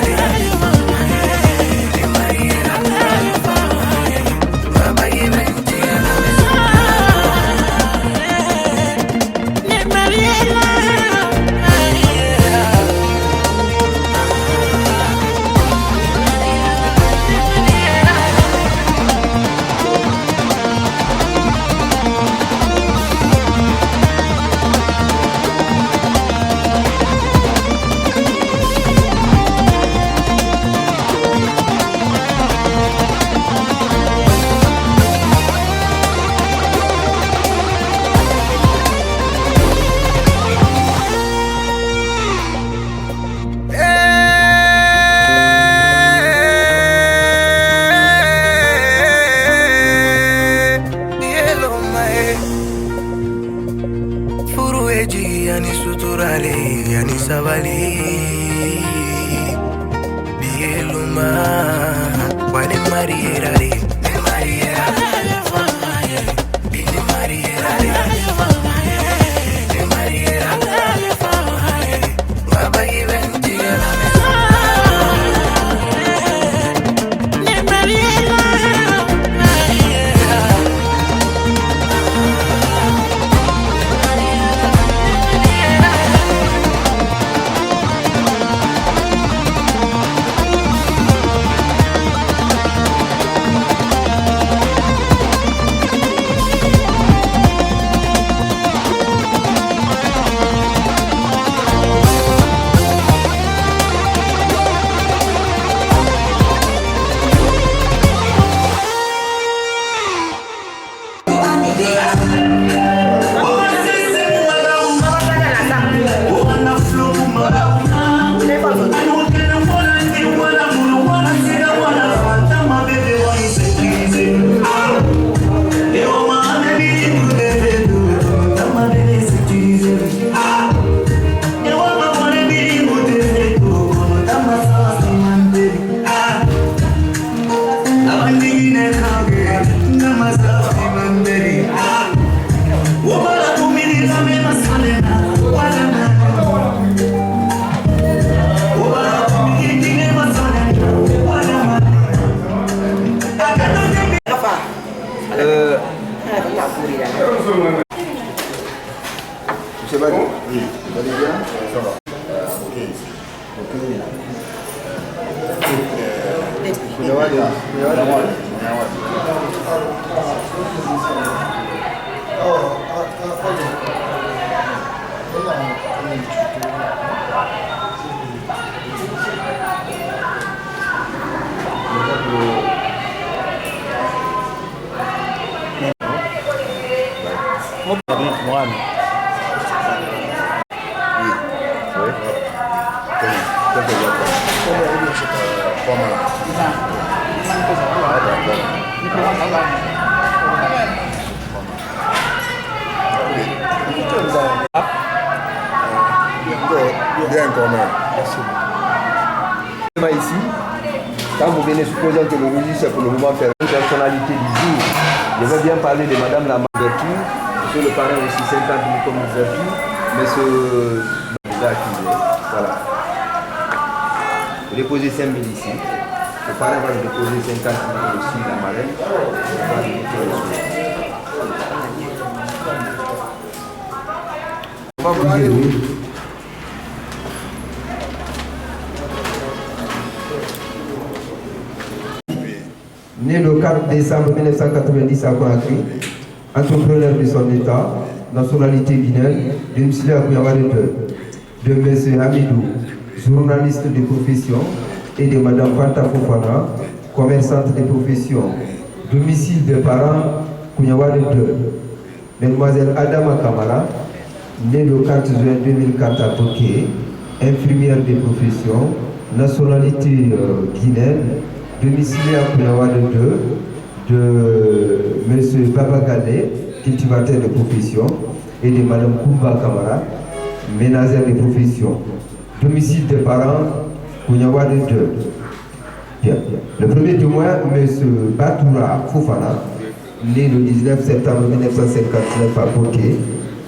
Bien commun. Ici, quand vous venez supposant que le registre pour le moment fait une personnalité du jour, je vais bien parler de Madame la Ouverture, monsieur le parrain aussi 50 000 comme ouverture, mais ce déjà accusé. Voilà. Vous déposez 5 000 ici. Le parrain va déposer 50 000 aussi, la marraine. On va vous dire oui. Né le 4 décembre 1990 à Conakry, entrepreneur de son état, nationalité guinéenne, de M. Akounyawade de M. Hamidou, journaliste de profession, et de Mme Fanta Fofana, commerçante de profession, domicile des parents Kounyawade 2, Mademoiselle Adama Kamara, née le 4 juin 2004 à Toké, infirmière de profession, nationalité guinéenne, domicile à Kounyawade 2, de M. Babagale, cultivateur de profession, et de Mme Koumba Kamara, ménagère de profession, domicile des parents Kounyawade 2. Bien. Le premier témoin, M. Batoura Fofana, né le 19 septembre 1959 à Boké,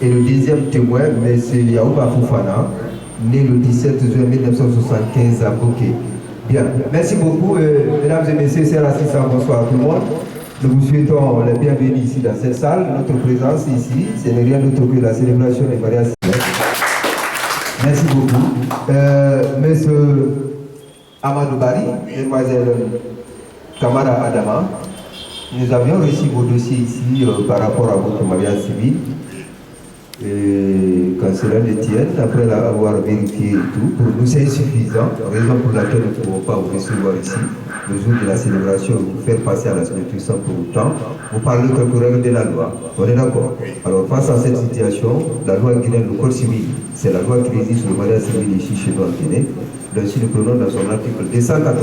et le deuxième témoin, M. Yaouba Fofana, né le 17 juin 1975 à Boké. Bien, merci beaucoup, mesdames et messieurs, chers assistants, bonsoir à tout le monde. Nous vous souhaitons la bienvenue ici dans cette salle. Notre présence ici, ce n'est rien d'autre que la célébration des mariages. Merci beaucoup. Monsieur Amadou Bari, Mademoiselle Kamara Adama, nous avions reçu vos dossiers ici par rapport à votre mariage civil. Et quand cela le tienne, après avoir vérifié tout, pour nous c'est insuffisant, raison pour laquelle nous ne pouvons pas vous recevoir ici, le jour de la célébration, vous faire passer à la célébration sans pour autant vous parler quelques règles de la loi. On est d'accord? Alors face à cette situation, la loi guinéenne, le code civil, c'est la loi qui régit sur le mariage civil ici chez nous en Guinée. Donc si nous prenons dans son article 281,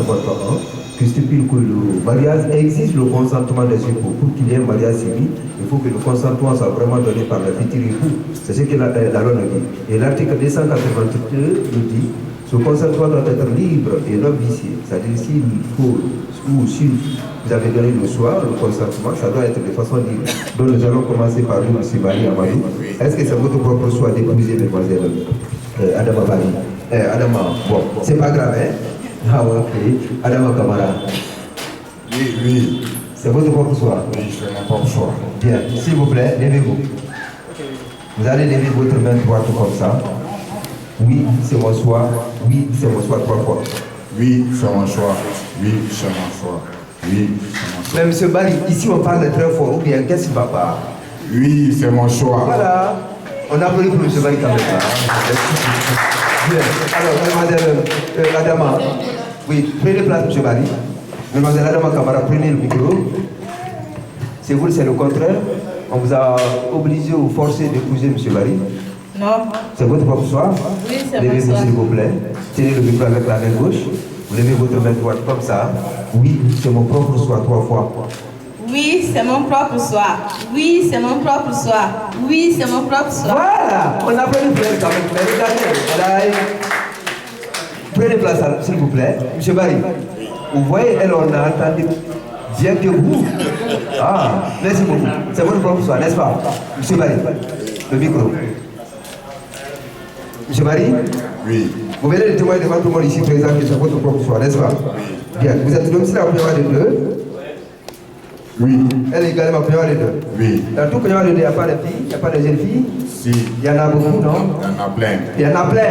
qui stipule que le mariage exige le consentement des époux. Pour qu'il y ait un mariage civil, il faut que le consentement soit vraiment donné par le futur époux. C'est ce que la loi nous dit. Et l'article 282 nous dit, ce consentement doit être libre et non vicié. C'est-à-dire s'il faut, ou si vous avez donné le soir, le consentement, ça doit être de façon libre. Donc nous allons commencer par vous, M. Bari Amadou. Est-ce que c'est votre propre choix d'épouser Mademoiselle Adama Bari? Adama, bon, c'est pas grave, hein? Ah ok, Adama Kamara. Oui. C'est votre propre choix? Oui, c'est mon propre choix. Bien, s'il vous plaît, levez-vous. Vous allez lever votre main droite comme ça. Oui, c'est mon choix. Oui, c'est mon choix 3 fois. Oui, c'est mon choix. Oui, c'est mon choix. Oui, c'est mon choix. Mais monsieur Bari, ici on parle très fort, ou bien qu'est-ce qui ne va pas? Oui, c'est mon choix. Voilà. On applaudit pour monsieur Bari quand même. Bien. Alors, mademoiselle Adama, oui, prenez place, monsieur Bari. Mademoiselle Adama Kamara, prenez le micro. C'est vous, c'est le contraire. On vous a obligé ou forcé d'épouser monsieur Bari. Non. C'est votre propre choix? Oui, c'est mon choix. Levez-vous s'il vous plaît. Tenez le micro avec la main gauche. Vous levez votre main droite comme ça. Oui, c'est mon propre choix 3 fois. Oui, c'est mon propre choix. Oui, c'est mon propre choix. Oui, c'est mon propre choix. Voilà, on a pris une place quand même. Mais regardez, prenez place s'il vous plaît. Monsieur Bari, vous voyez, elle, on a entendu bien que vous. Ah, merci beaucoup. C'est votre propre choix, n'est-ce pas? Monsieur Bari, le micro. Monsieur Bari? Oui. Vous venez de témoigner devant tout le monde ici présent que c'est votre propre choix, n'est-ce pas? Oui. Bien, vous êtes domicile à Kounyawade de 2. Oui. Elle est également à Kounyawade de 2. Oui. Dans tout Kounyawade de 2, il n'y a pas de filles, il n'y a pas de jeunes filles? Si. Il y en a beaucoup, non? Il y en a plein. Il y en a plein.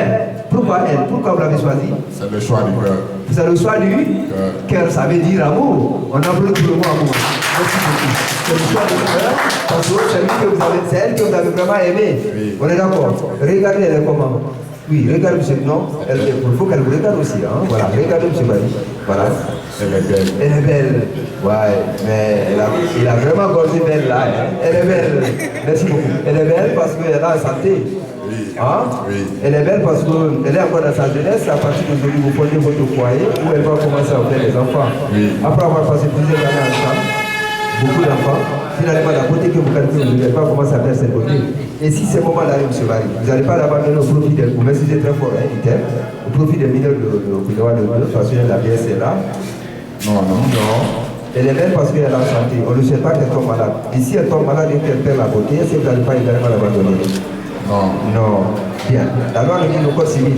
Pourquoi elle? Pourquoi vous l'avez choisie? C'est le choix du cœur. C'est le choix du cœur, ça veut dire amour. On applaudit pour le mot amour. Merci beaucoup. C'est le choix du cœur, parce que c'est elle que vous avez vraiment aimé. Oui. On est d'accord? Regardez elle est comment? Oui, regardez monsieur, non? Il faut qu'elle vous regarde aussi, hein? Voilà, regardez monsieur Bari. Voilà. Elle est belle. Elle est belle. Ouais, mais il a vraiment gorgé belle là. Hein? Elle est belle. Merci beaucoup. Elle est belle parce qu'elle a la santé. Oui. Hein? Oui. Elle est belle parce qu'elle est encore dans sa jeunesse. À partir d'aujourd'hui, vous prenez votre foyer où elle va commencer à faire des enfants. Oui. Après avoir passé plusieurs années ensemble, beaucoup d'enfants, finalement, la beauté que vous calculez, vous n'allez pas commencer à faire cette beauté. Et si ce moment-là, M. Bari, vous n'allez pas l'abandonner au profit d'elle, vous m'excusez très fort, hein, dit-elle, au profit des mineurs de parce que la vieille est là. Non. Elle est belle parce qu'elle a la santé. On ne sait pas qu'elle tombe malade. Et si elle tombe malade et qu'elle perd la beauté, est-ce que vous n'allez pas également l'abandonner? Non. Bien. La loi nous dit le code civil.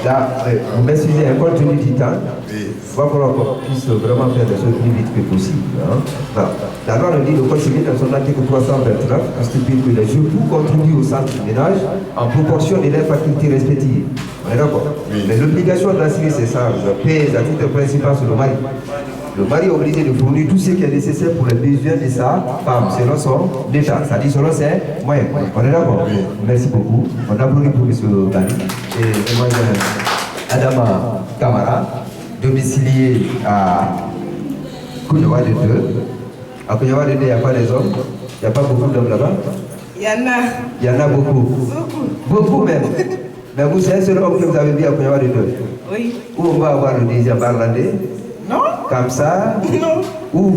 Là, vous m'excusez, compte tenu du temps, il va falloir qu'on puisse vraiment faire des choses plus vite que possible. Hein? La loi nous dit le code civil dans son article 329 stipule que les époux contribuent au centre du ménage en proportion de leurs facultés respectives. On est d'accord? Mais l'obligation d'assurer ces charges pèse à titre principal sur le mari. Le mari est obligé de fournir tout ce qui est nécessaire pour les besoins de sa femme, selon son état, c'est-à-dire selon ses moyens. On est d'accord? Merci beaucoup. On applaudit pour M. Bani et Mme Adama Kamara, domicilié à Kounyawa de 2. À Kounyawa de 2, il n'y a pas les hommes, il n'y a pas beaucoup d'hommes là-bas. Il y en a beaucoup. Beaucoup même. Mais vous, c'est un seul homme que vous avez vu à Kounyawa de 2. Oui. Où on va avoir le deuxième Barlandais? Non. Comme ça? Non. Où?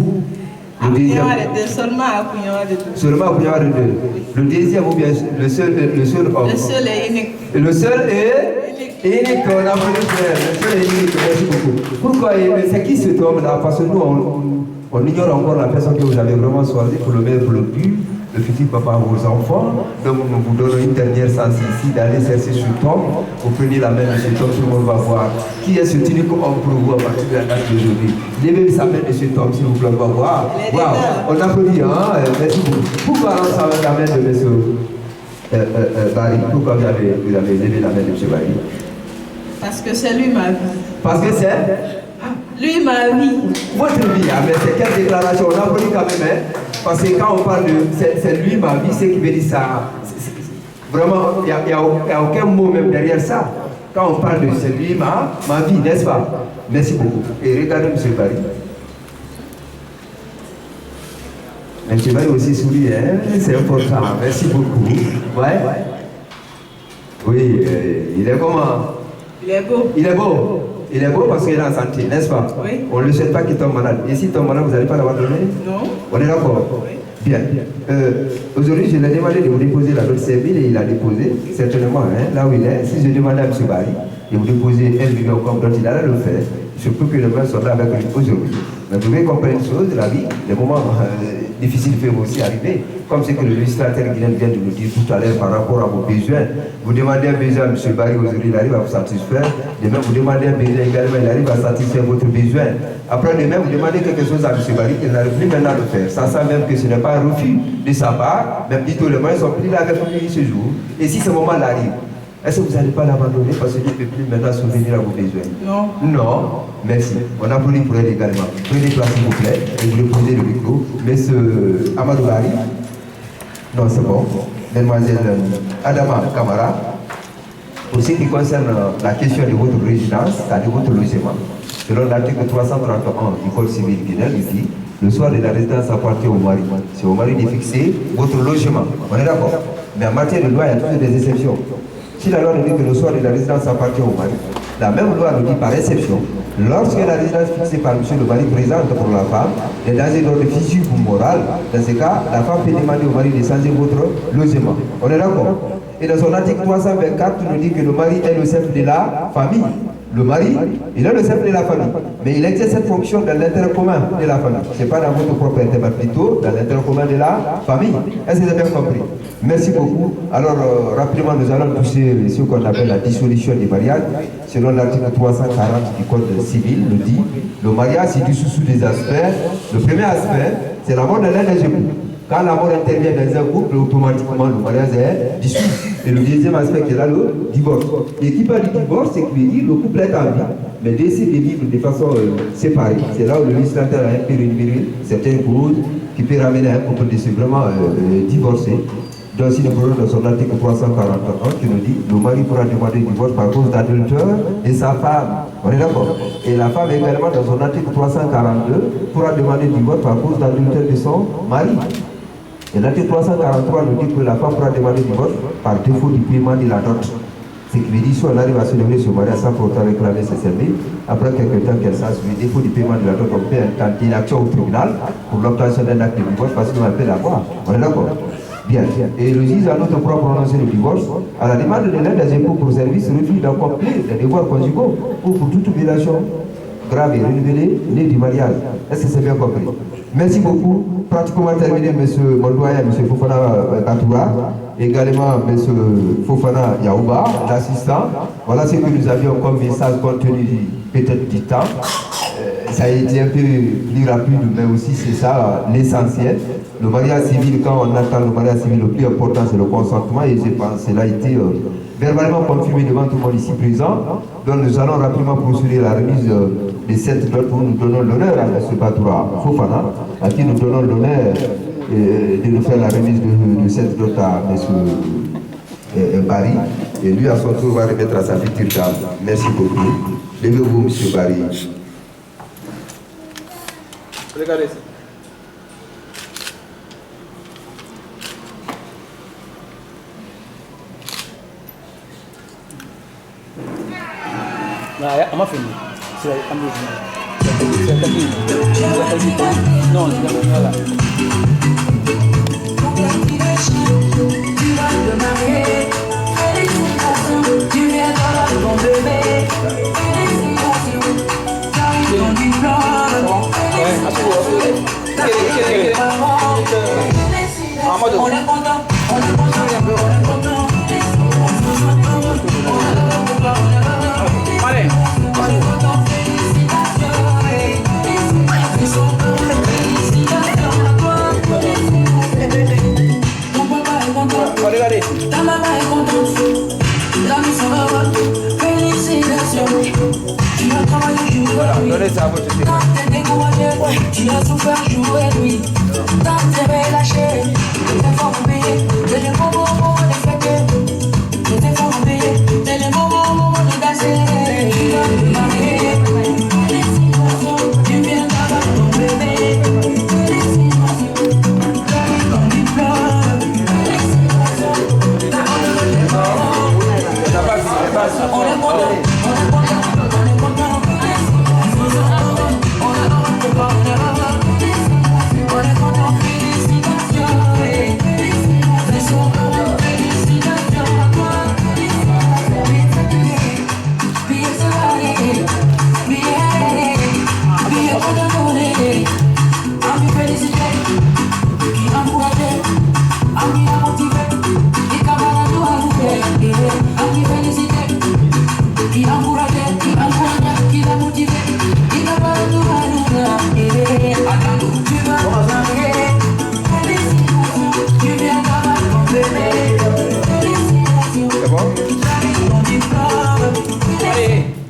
Le deuxième. Seulement à Kounyawa de 2. Seulement à Kounyawa de 2. Le deuxième ou bien le seul homme? Le seul est unique. Le seul est unique. On a voulu faire. Le seul est unique. Merci beaucoup. Pourquoi? C'est qui cet homme-là? Parce que nous, on ignore encore la personne que vous avez vraiment choisie pour le meilleur, pour le but. Le futur papa à vos enfants. Donc nous vous donnons une dernière chance ici d'aller chercher ce tombe. Vous prenez la main de ce tombe, tout le monde va voir qui est ce unique homme pour vous à partir de la date d'aujourd'hui. Levez sa main de ce tombe, s'il vous plaît, on va voir. Waouh, on applaudit, hein? Merci beaucoup. Pourquoi on s'en va la main de M. Barry? Pourquoi vous avez levé la main de M. Barry? Parce que c'est lui ma vie. Parce que c'est lui ma vie. Votre vie, hein? Mais c'est quelle déclaration? On applaudit quand même, hein? Parce que quand on parle de c'est lui ma vie, c'est qui veut dire ça. Vraiment, il n'y a aucun mot même derrière ça. Quand on parle de c'est lui ma vie, n'est-ce pas? Merci beaucoup. Et regardez M. Barry. M. Barry aussi sourit, hein? C'est important. Merci beaucoup. Ouais? Oui, il est comment? Il est beau. Il est beau. Il est beau parce qu'il est en santé, n'est-ce pas? Oui. On ne le souhaite pas qu'il tombe malade. Et s'il tombe malade, vous n'allez pas l'abandonner? Non. On est d'accord? Oui. Bien. Aujourd'hui, je lui ai demandé de vous déposer la note servile et il a déposé, certainement, hein, là où il est. Si je demandais à M. Barry de vous déposer 1 million comme dont il allait le faire, je peux que le main soit là avec lui aujourd'hui. Mais vous devez comprendre une chose, la vie, les moments difficiles peuvent aussi arriver. Comme ce que le législateur Guinéen vient de nous dire tout à l'heure par rapport à vos besoins. Vous demandez un besoin à M. Barry aujourd'hui, il arrive à vous satisfaire. Demain, vous demandez un besoin également, il arrive à satisfaire votre besoin. Après, demain, vous demandez quelque chose à M. Barry, il n'arrive plus maintenant à le faire. Ça sent même que ce n'est pas un refus de sa part, même plutôt les moyens sont pris là avec lui ce jour. Et si ce moment-là arrive, est-ce que vous n'allez pas l'abandonner parce qu'il ne peut plus maintenant subvenir à vos besoins? Non. Non. Merci. On applaudit pour elle également. Prenez place s'il vous plaît et vous reposez le micro. M. Amadou Barry. Non, c'est bon. Mademoiselle Adama Kamara. Pour ce qui concerne la question de votre résidence, c'est-à-dire votre logement, selon l'article 331 du Code civil guinéen, il dit le soir de la résidence appartient au mari. C'est au mari de fixer votre logement. On est d'accord? Mais en matière de loi, il y a toujours des exceptions. Si la loi nous dit que le soir de la résidence appartient au mari, la même loi nous dit par exception, lorsque la résidence fixée par monsieur le mari présente pour la femme est dans un ordre physique ou moral, dans ce cas, la femme peut demander au mari de changer votre logement. On est d'accord? Et dans son article 324, il nous dit que le mari est le chef de la famille. Le mari, il est le chef de la famille, mais il exerce cette fonction dans l'intérêt commun de la famille. Ce n'est pas dans votre propre intérêt, mais plutôt dans l'intérêt commun de la famille. Est-ce que vous avez bien compris? Merci beaucoup. Alors, rapidement, nous allons toucher ce qu'on appelle la dissolution du mariage. Selon l'article 340 du Code civil, nous dit le mariage se dissout sous des aspects. Le premier aspect, c'est la mort de l'un des époux. Quand la mort intervient dans un couple, automatiquement le mariage est dissous. Et le deuxième aspect, c'est là le divorce. Et qui parle du divorce, c'est que le couple est en vie, mais décide de vivre de façon séparée. C'est là où le législateur a un peu rénuméré certaines causes qui peuvent ramener un couple de se vraiment divorcer. Donc, si nous prenons dans son article 341 qui nous dit le mari pourra demander le divorce par cause d'adultère de sa femme. On est d'accord? Et la femme également, dans son article 342, pourra demander le divorce par cause d'adultère de son mari. Et l'article 343 nous dit que la femme pourra demander le divorce par défaut du paiement de la dot. Ce qui veut dire si on arrive à se lever ce mariage sans pour autant réclamer ses services, après quelques temps qu'elle sache le défaut du paiement de la dot, on peut intenter une action au tribunal pour l'obtention d'un acte de divorce parce qu'on peut l'avoir. On est d'accord? Bien. Et le juge a notre pourra prononcer le divorce à la demande de l'un des époux pour service refuse d'accomplir les devoirs conjugaux ou pour toute violation grave et renouvelée née du mariage. Est-ce que c'est bien compris? Merci beaucoup. Pratiquement terminé, M. Mondoya, M. Fofana Katoura, également M. Fofana Yaouba, l'assistant. Voilà ce que nous avions comme message compte tenu peut-être du temps. ça a été un peu plus rapide, mais aussi c'est ça l'essentiel. Le mariage civil, quand on attend le mariage civil, le plus important c'est le consentement, et je pense que cela a été verbalement confirmé devant tout le monde ici présent. Donc nous allons rapidement procéder à la remise de cette note où nous donnons l'honneur à M. Batoura Fofana, à qui nous donnons l'honneur de nous faire la remise de cette note à M. Barry. Et lui à son tour va remettre à sa future dame. Merci beaucoup. Levez-vous, M. Barry. Regardez ça. On m'a filmé. C'est un non, c'est là. Tu viens dans mon bébé. On est content, Allez. Regardez. Ta maman est contente, la mission va voir. Félicitations. Tu as travaillé jour et nuit. Quand t'es découragé, tu as souffert jour et nuit. Quand t'es relâché, t'es fort payé. T'es le bon moment de fêter. T'es fort payé. T'es le bon moment de danser. Tu vas te marier. Félicitations. Tu viens d'avoir ton bébé. Félicitations. Ton diplôme. On est content.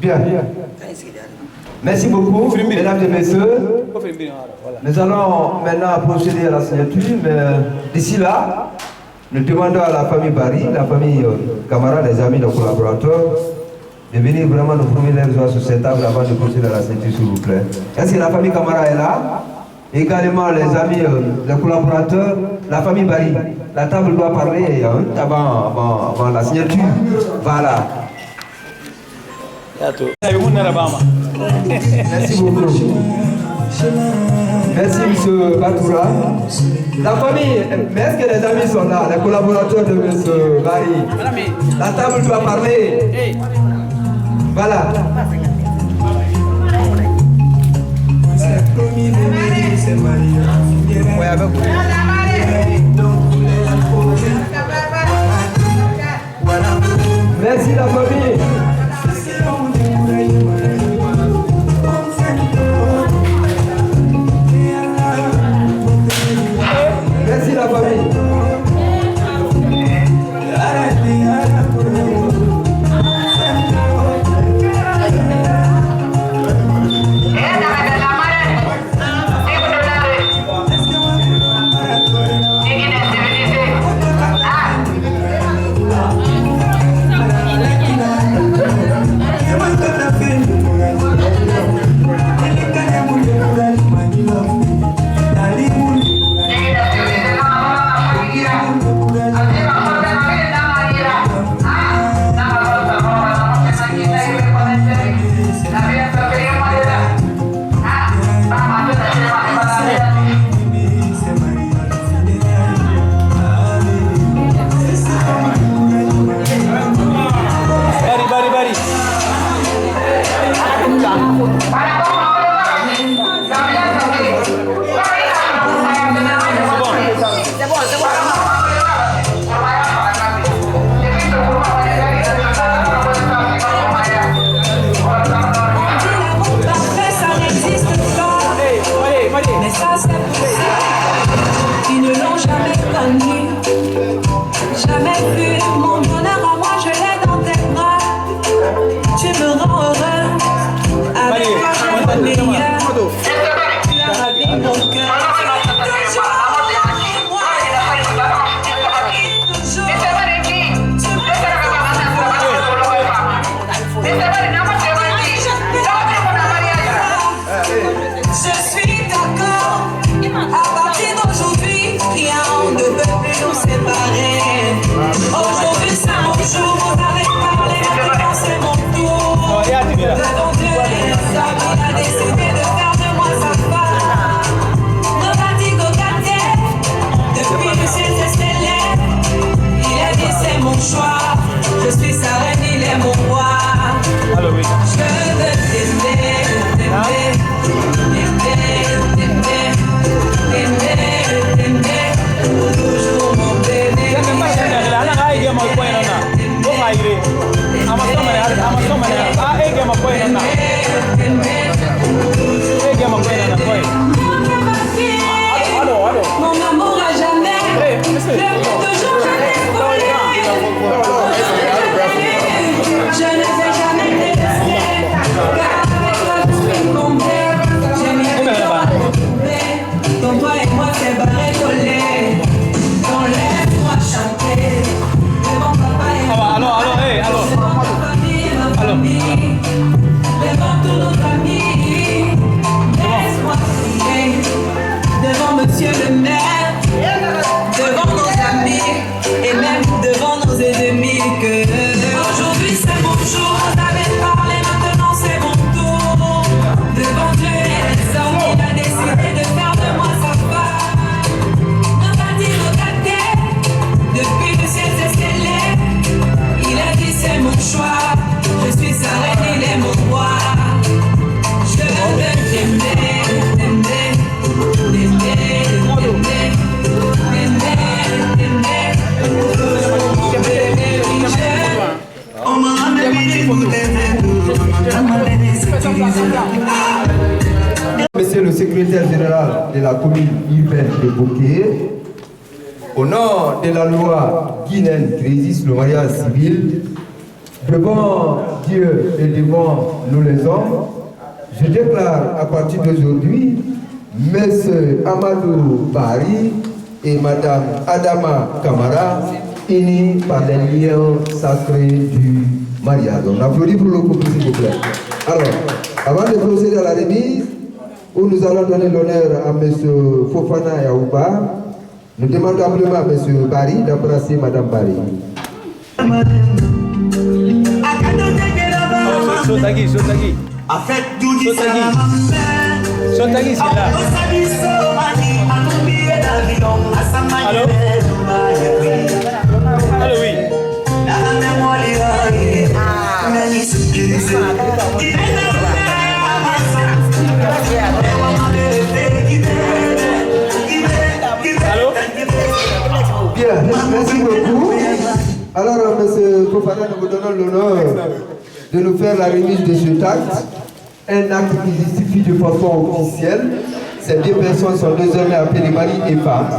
Bien. Merci beaucoup, mesdames et messieurs. Nous allons maintenant procéder à la signature, mais d'ici là, nous demandons à la famille Barry, la famille camarades, les amis, nos collaborateurs, de venir vraiment nous promener leurs joies sur cette table avant de procéder à la signature, s'il vous plaît. Est-ce que la famille Camara est là? Également les amis, les collaborateurs, la famille Barry. La table doit parler avant la signature. Voilà. Merci beaucoup. Merci monsieur Batoura. La famille, mais est-ce que les amis sont là, les collaborateurs de monsieur Barry? La table doit parler. Voilà. Ouais, avec vous. Merci la famille. Merci la famille. de la commune urbaine de Bokeh, au nom de la loi guinéenne qui régisse le mariage civil, devant Dieu et devant nous les hommes, je déclare à partir d'aujourd'hui, M. Amadou Bari et Mme Adama Kamara unis par les liens sacrés du mariage. On applaudit pour le couple, s'il vous plaît. Alors, avant de procéder à la remise, où nous allons donner l'honneur à M. Fofana Yaouba, nous demandons amplement à M. Bari d'embrasser Mme Bari. Sotagi. Sotagi, c'est là. Allô? Allô, oui. Allô? Bien, merci beaucoup. Alors, M. Fofana, nous vous donnons l'honneur de nous faire la remise de cet acte. Un acte qui justifie de façon officielle. Ces deux personnes sont désormais appelées mari et femme.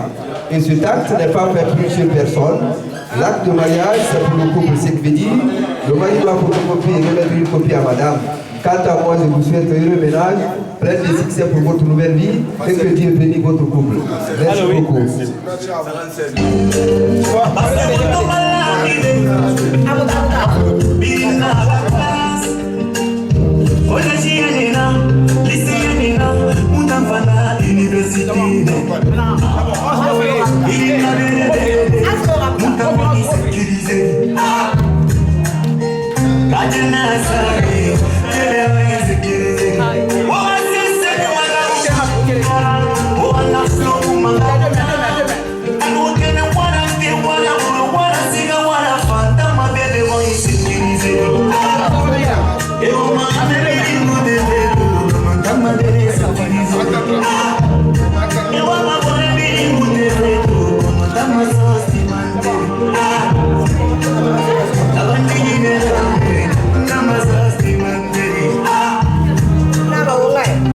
Et cet acte n'est pas fait pour une seule personne. L'acte de mariage, c'est pour le couple. Ce qui veut dire, le mari doit photocopier et remettre une copie à madame. Quant à moi, je vous souhaite heureux ménage, plein de succès pour votre nouvelle vie et que Dieu bénisse votre couple. Merci beaucoup.